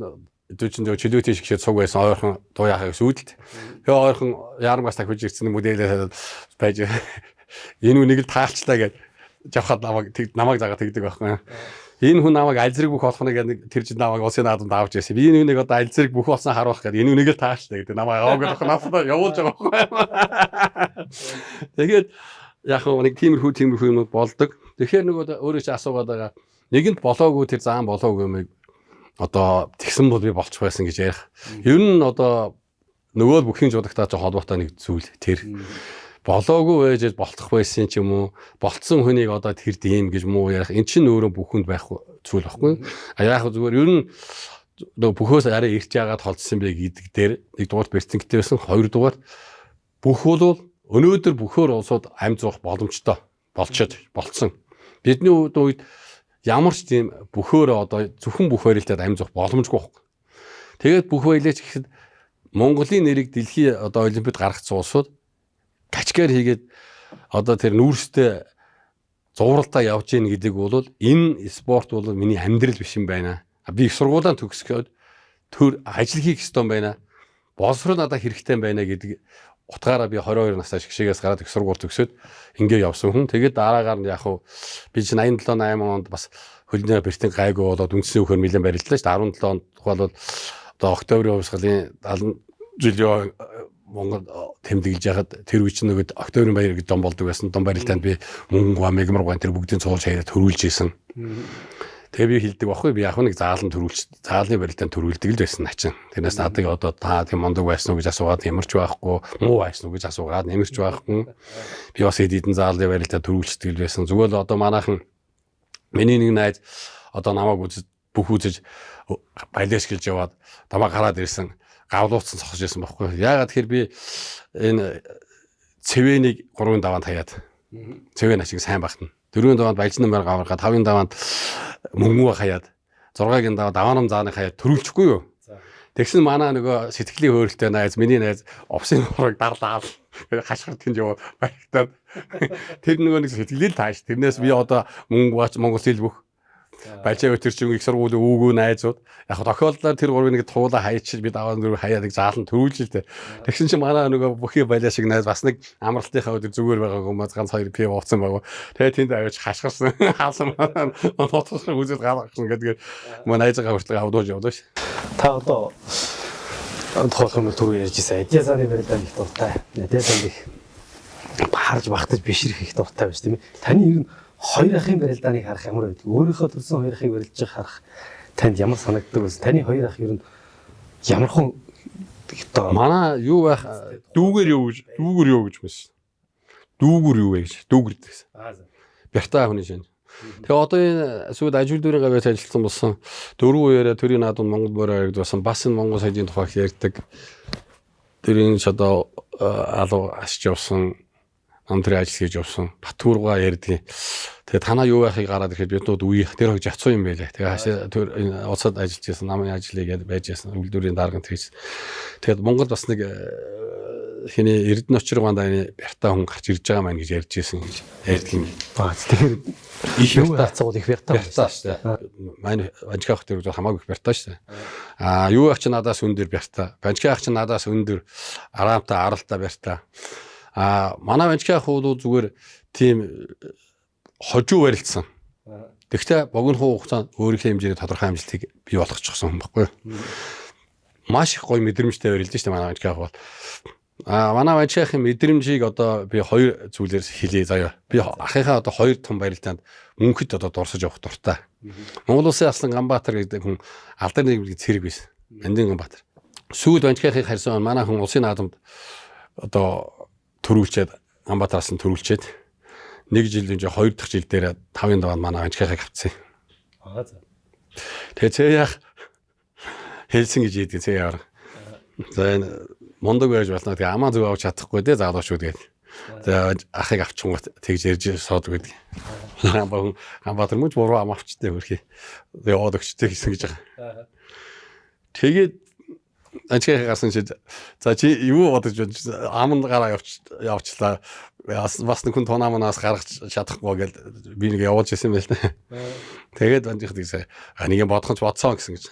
дүүчин зөв чөлөөтэй шиг шээд цуг байсан ойрхон дуу яхах сүйдэлт. Тэгээ ойрхон яармаас тахиж ирсэн мөдөлөө байж энэ үнийг л таалчлаа гэж жавхаад намайг загаад тэгдэг байхгүй. Энэ хүн намайг аль зэрэг бүх болохныг нэг тэр чинь намайг улсын наадамд авч ирсэн. Би энэ үнийг одоо аль зэрэг бүх болсон харуулах гэдэг энэ үнийг л таалчлаа гэдэг. Намайг аваагаад надад явуулж байгаа байхгүй. Тэгээд яг нэг тиймэрхүү юмуд болдог. Тэгэхээр нөгөө өөрөө чи асуугаад байгаа нэгэнд болоогүй тэр заан болоогүй юм одоо тэгсэн бол би болчих байсан гэж ярих. Ер нь одоо нөгөө бүхний жудагтаа ч холбоотой нэг зүйл тэр болоогүй байж болцох байсан ч юм уу болцсон хүнийг одоо тэр дийм гэж муу ярих. Эн чинь өөрөө бүхэнд байх зүйл байхгүй. А яг зүгээр ер нь нөгөө бөхөөс арай ирж яагаад холдсон бэ гэдэг дээр нэг дугаар бэрцэнгтэй байсан. Хоёрдугаар бүх бол өнөөдөр бөхөөр улсууд амь зуух боломжтой болцсон. Бидний үед ямар ч тийм бөхөөрөө одоо зөвхөн бүх барилтад амь зуух боломжгүй байхгүй. Тэгээд бүх баялаач гэхэд Монголын нэрийг дэлхийн одоо олимпиад гаргацсан улсууд качкаар хийгээд одоо тэр нүүрстэй зурвалтаа явж гин гэдэг бол энэ спорт бол миний амьдрал биш юм байна. Би их сургуулаа төгсгөөд төр ажил хийх ёстой юм байна. Боловсрол надад хэрэгтэй юм байна гэдэг утгаараа би 22 настай шигшээс гараад их сургууль төгсөөд ингээ явсан хүн. Тэгээд дараагаар нь яг хуу би чинь 87 8 онд бас хөлнөө бэртэн гайгүй болоод үндсний хөр нэлээд барилдлаа шүү дээ. 17 онд тухайлбал одоо октябрийн хувьсгалын 70 жилийн Монгол тэмдэглэж яхад тэр үе чинь нөгөө октябрийн баяр гэж дом болдог байсан. Дом барилтаанд би мөнгө мегмар тэр бүгдийн цуулж хаяад төрүүлж исэн. Тэгээ би хэлдэг байхгүй би яг нэг заалан заалны барилдаанд төрүүлдэг л байсан начин. Тэрнээс надад одоо та тийм мондог байсан уу гэж асуугаад ямарч байхгүй, муу байсан уу гэж асуугаад ямарч байхгүй. Би бас эдийн заалны барилдаанд төрүүлчихдэг л байсан. Зүгээр л одоо манайхан миний нэг найз одоо намайг бүх үзэж байлеш гэлж яваад намайг хараад ирсэн. Гавлууцсан цогсож ирсэн байхгүй. Яагаад тэгэхээр би энэ цэвэнийг 3-ын даваанд хаяад цэвэ начиг сайн багтана. 4-ийн даваанд баяжны мөр гаварга 5-ын даваанд мөнгөө хаяад 6-гийн даваа даваанам зааны хаяад төрүүлчихгүй юу. Тэгсэн манай нөгөө сэтгэлийн хөөрөлтэй найз миний найз овсын ураг дарлаад хашгирт гинж яваад баягтаад тэр нөгөө нэг сэтгэлийг тааш. Тэрнээс би одоо мөнгө бач Монгол хэл бүх Балжаа өтер чинь их сургуулийн өвгөө найзууд яг тохиолдлоор тэр гурвыг нэг туулаа хаячих би даваа дөрөв хаяад нэг заалан төрүүлж л дээ. Тэгсэн чинь манай нөгөө бүхий балиа шиг найз бас нэг амралтынхаа өдөр зүгээр байгаа хүмүүс ганц 2 пив ууцсан байгаа. Тэгээ тэнд аваач хашгирсан хаалсан нотосох үзэл гаргасан гэдэг манай найзгаа хүртэл авдууж явдаа ш. Та одоо тоолох юм түрүү ярьжсэн. Эдясаны барилдаан их дуртай. Эдясан их харж багтаж бишрэх их дуртай байж тийм ээ. Таны ер нь хоёр ахын барилдааныг харах ямар байдаг? Өөрийнхөө төрсэн хоёр ахыг барилж харах танд ямар санагддаг вэ? Таны хоёр ах ер нь ямархан одоо манай юу байх дүүгэр юу гэж мэс. Дүүгэр юу вэ гэж дүүгэр гэсэн. Бяртаа хүний шинж. Тэгээ одоо энэ сүйд ажил дүүрийн гавьяас ажилласан болсон 4 үеэрээ төрийн наадмын Монгол бороо яригдсан бас энэ Монгол сайдын тухай ярьдаг. Тэрийн одоо алуу ашиж явсан амтрын ажил хийж явсан Батүрга ярьдгийг. Тэгээ танаа юу байхыг гараад ирэхэд биднүүд үе тэр хог жацсан юм байлээ. Тэгээ хашаа тэр улсад ажиллаж байсан намын ажлыг байж байсан үйлдвэрийн дарганд хийж. Тэгээд Монгол бас нэг хиний Эрдэнэ очир гандаа энэ бяртаа хүн гарч ирж байгаа маань гэж ярьж байсан гэж ярьдаг юм. Тэгэхээр их бяртаа цогол их бяртаа шүү дээ. Манай Банжиг ах тэр хамаагүй их бяртаа шүү дээ. Юу ах чи надаас өндөр бяртаа. Банжиг ах чи надаас өндөр араамтаа аралтай бяртаа. Манай Банжиг ах бол зүгээр тийм хожуу барилцсан. Тэгвэл богино хугацаанд өөрийнхөө хэмжээний тодорхой амжилтыг бий болгочихсон хүн баггүй. Маш их гоё мэдрэмжтэй барилж штэ манай Банжиг ах бол. Манай Банжиг ахын мэдрэмжийг одоо би хоёр зүйлээр хэлье заяа. Би ахынхаа одоо хоёр том барилдаанд мөнхөд одоо дурсаж явах дуртай. Монгол Улсын Аслан Ганбаатар гэдэг хүн алдар нийгмийн цэрэг байсан. Андын Ганбаатар. Сүйд Банжиг ахыг харьсан манай хүн улсын наадамд одоо төрүүлчихэд Ганбаатараас нь төрүүлчихэд нэг жил энэ 2 дахь жил дээр 5-ын даваанд манай Банжиг ахыг авцсан. Аа за. Тэгээ цэяах хэлсэн гэж ийдэг цэяар. За энэ мундаг байж болно. Тэгээ амаа зүг авч чадахгүй дээ залуучууд гэдэг. За ахыг авчихгоот тэгж ярьж суудаг гэдэг. Хамбатар мөч буруу ам авчтай хөрхий. Тэгээ яваад өгчтэй гэсэн гэж байгаа. Тэгээд ажиг гарсан чи за чи юу бодож байна? Аманд гараа явчлаа. Бас нэг хүн тунаамаас гаргаж чадахгүй гэж би нэг явуулж ирсэн байл та. Тэгээд бандих гэсэн. Нэг юм бодохоч бодсон гэсэн гэж.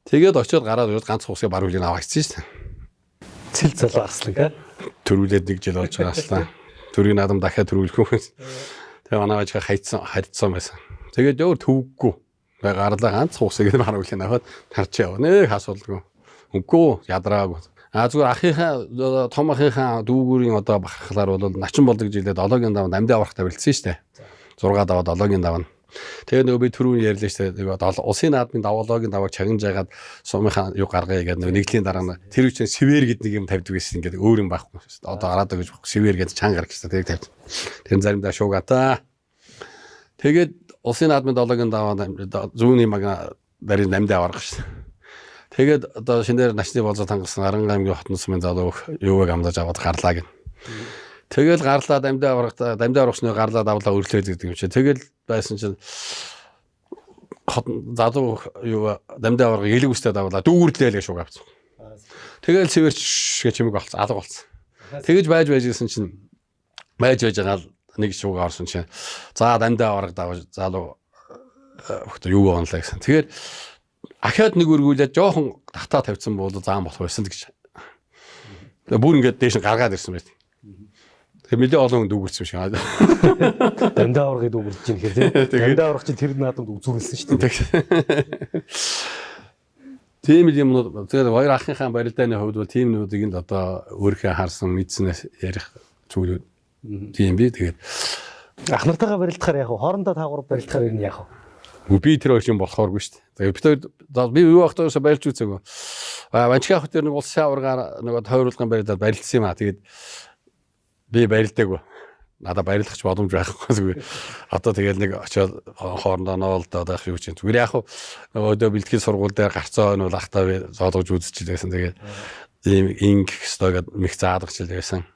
Тэгээд очиод гараад ирээд ганц усыг баг үлийн аваачсан шүү дээ. Цэл залуу арслаг аа. Төрүүлээд 1 жил болж байгаа аслаа. Төрийн наадам дахиад төрүүлэх юм. Тэгээ манай ажиг хайцсан байсан. Тэгээд өөр төвггүй. Гарлаа ганц усыг баг үлийн аваад тарч яв. Нэг асуудалгүй. Үгүй ядраагүй. Зүгээр ахынхаа том ахынхаа дүүгүүрийн одоо бахархлаар бол начин болдог жилдээ 7-гийн даванд амьд аврахтаа бэлдсэн шүү дээ. 6 даваа 7-гийн даваа. Тэгээ нөгөө би түрүүн ярьлаа шүү дээ. Тэгээ усын наадмын даваалогийн давааг чагнаж ягаад сумынхаа юу гаргая гэдэг нэгдлийн дараа нь тэр үчийн свер гэдэг нэг юм тавьдаг гэсэн ингээд өөр юм байхгүй шүү дээ. Одоо араад гэж свер гэдэг чанга гарах гэсэн тэрийг тавьд. Тэр заримдаа шуугата. Тэгээд усын наадмын 7-гийн даваа зүүнний мага барин амьд аврах шүү дээ. Тэгээд одоо шинээр начны болзол хангасан Аранга аймгийн хотын сумын залуу юуг амлаж аваад гарлаа гэн. Тэгэл гарлаад амьд аврагчны гарлаад авлаа өрлөөд гэдэг юм чи. Тэгэл байсан чинь залуу юу амьд авраг элэг үстэд авлаа дүүрдлээ шуг авцсан. Тэгэл цэвэрч гэж чимэг болцсон алга болцсон. Тэгэж байж байсан чинь байж байгаа л нэг шуг орсон чинь за амьд авраг давж залуу хөхтө юу онлаа гэсэн. Тэгэхээр ахаад нэг өргүүлээд жоохон татаа тавьсан бол заан болох байсан гэж. Тэгээ бүр ингээд дээш нь гаргаад ирсэн байт. Тэгээ мэдээ олон хүн дүүгэрсэн шиг. Дамдаа аврагыг дүүгэрч чинь гэхээр тийм. Дамдаа аврагч чинь тэр наадамд үзүүлсэн шүү дээ. Тийм юм уу. Тэгээд хоёр ахынхаа барилдааны хувьд бол тийм нүүдийг нь одоо өөрийнхөө харсан мэдснээс ярих зүйлүүд тийм би тэгээд ах нартайгаа барилдахаар яг хоорондоо таагуур барилдахаар юм яг. Би тэр хоёр юм болохооргүй шүү дээ. Тэгээд би юу ахтайсаа барилж үзээгүй. Ванчхаа хот тэр нэг улсын аваргаар нэг тойруулгын барилдаад барилдсан юм аа. Тэгээд би барилдаагүй. Надаа барилгах боломж байхгүй зүгээр. Одоо тэгэл нэг очиод хоорондоо ноолдоод байх юу ч юм. Зүгээр яг өөдөө бэлтгэл сургууль дээр гарцаа нь бол ахтаа би зоолгож үзчихлээсэн. Тэгээд ийм инг стогод мэх заадагч л байсан.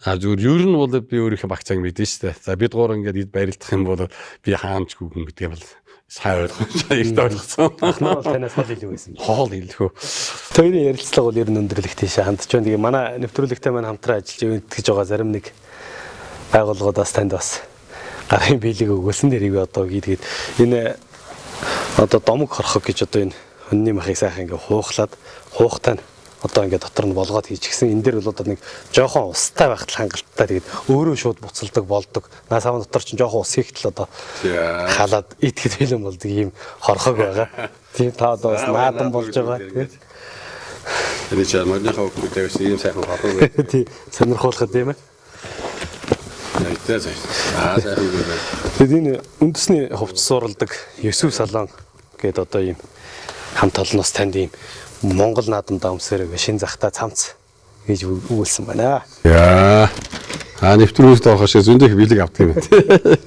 Зүгээр ер нь бол би өөрийнхөө багцааг мэдэн штэ. За бид гур ингээд барилдах юм бол би хаамчгүй хүн гэдгээ бол сайн ойлгож их ойлгосон. Ахнаа бол танаас хол илүү байсан. Хоол илүү. Хоёрын ярилцлага бол ер нь өндөрлөх тийшээ хандж байна. Тэгээ манай нэвтрүүлэгтэй маань хамтран ажиллаж ивэнтгэж байгаа зарим нэг байгууллагуудаас танд бас гарын биелэг өгүүлсэн дэрийг одоо гээд энэ одоо домог хорхог гэж одоо энэ өнний махыг сайхан ингээд хуухтай нь одоо ингээд дотор нь болгоод хийчихсэн. Энэ дээр бол одоо нэг жоохон устай байхад хангалттай тэгээд өөрөө шууд буцалдаг болдог. Наасаавн дотор чинь жоохон ус хийхтэл одоо халаад итгэж хэлэн болдог ийм хорхог байгаа. Тийм та одоо бас наадам болж байгаа тийм. Энэ ч морныхоо хүмүүсээс ийм сайхан хорхог байх. Тийм сонирхолтой тийм ээ. Тэгээд энэ үндэсний хувцас суралдаг Есүс салон гэдэг одоо ийм хамт олноос танд ийм Монгол наадам даамсаар шин захта цамц гэж өгүүлсэн байна. Яа. Нэвтрүүлэгт орохоос зөндөх бэлэг авдаг юм байна.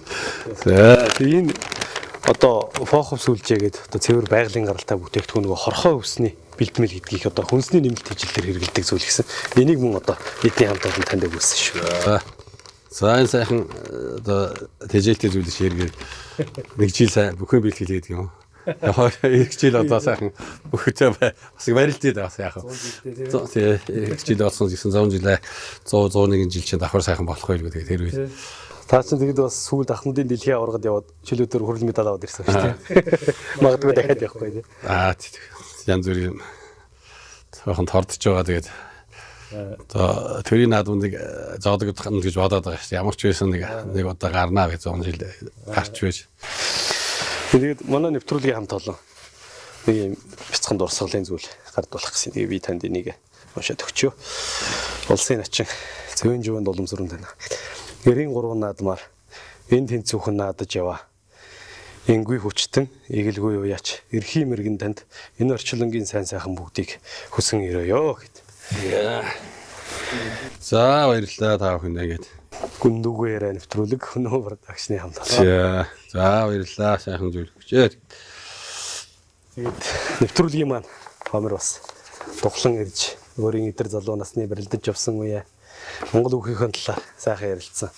За энэ одоо фохов сүлжээ гэдэг одоо цэвэр байгалийн гаралтай бүтээгдэхүүн нөгөө хорхоо өсний бэлтгэл гэдгийг одоо хүнсний нэмэлт хэвлэлээр хэрэглэдэг зүйл гэсэн. Энийг мөн одоо эдийн хамт олон танд өгүүлсэн шүү. За энэ сайхан одоо тэжээлтэй зүйлс хэрэгээр нэг жил сайн бүхэн бэлтгэл гэдэг юм. Яг жил одоо сайхан бүхтэй бас барилдээд бас яах вэ? Тийм жил болсон гэсэн 100 жилээ 100 101 жил чинь давхар сайхан болох байлгүй тэгээд тэр үед. Та чинь тэгэд бас сүүлд ахмадын дэлхийн аваргад яваад чөлөөдөр хүрэл медаль аваад ирсэн шүү дээ. Магадгүй дахиад явахгүй тийм. Янз бүрийн жоохон тордож байгаа тэгээд одоо төрийн наадмыг зоодог гэж бодоод байгаа шүү дээ. Ямар ч байсан нэг удаа гарнаа гэж 100 жил гарч байж. Тэгээд манай нэвтрүүлгийн хамт олон нэг юм бяцхан дурсгалын зүйл гардуулах гэсэн. Тэгээд би танд энийг уншаад өгчөө. Улсын начин Цэвэн живэнд уламжрын тань. Гэрийн 3 наадмаар энэ тэнцүүхэн наадаж яваа. Энгүй хүчтэн, эгэлгүй уяач, эрхийн мэрэгэн танд энэ орчлонгийн сайн сайхан бүгдийг хүсэн өрөөё гэд. За баярлалаа та бүхэндээ гээд. Гүндүгээр нэвтрүүлэг өнөө продакшны хамт. За баярлалаа. Сайхан зүйл өгчээ. Тэгээд нэвтрүүлгийн маань хомор бас дуглан ирж өөрийн эдэр залуу насны барилдаж явсан үе Монгол хүүхийнхээ талаар сайхан ярилцсан.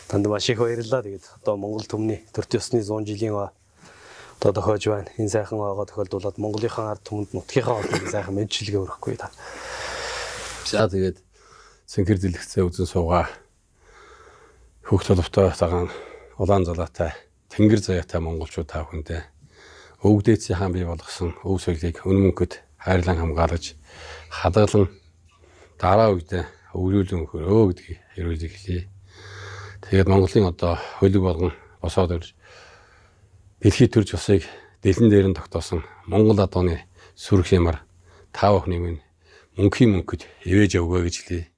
Танд маш их баярлалаа. Тэгээд одоо Монгол төмний төрт ёсны 100 жилийн одоо тохиож байна. Энэ сайхан байгаа тохиолдуулаад Монголынхаа ард түмэнд нутгийнхаа олон сайхан мэдчилгээ өргөхгүй та. За тэгээд цэнхэр дэлгэцээ үзэн суугаа. Хөвгт толовтой цагаан улаан залаатай тэнгэр заяатай монголчууд та бүхэндээ өвгдээцийн хаан бий болгосон өв соёлыг өн мөнхөд хайрлан хамгаалж хадгалан дараа үедээ өвлүүлэн өгөрөө гэдгийг хэрүүлж хэлье. Тэгээд Монголын одоо хөлөг болгон босоод ирж дэлхийд төрж усыг дэлэн дээр нь тогтоосон Монгол адууны сүрх ямар та бүхний минь мөнхийн мөнхөд ивэж өгөө гэж хэлье.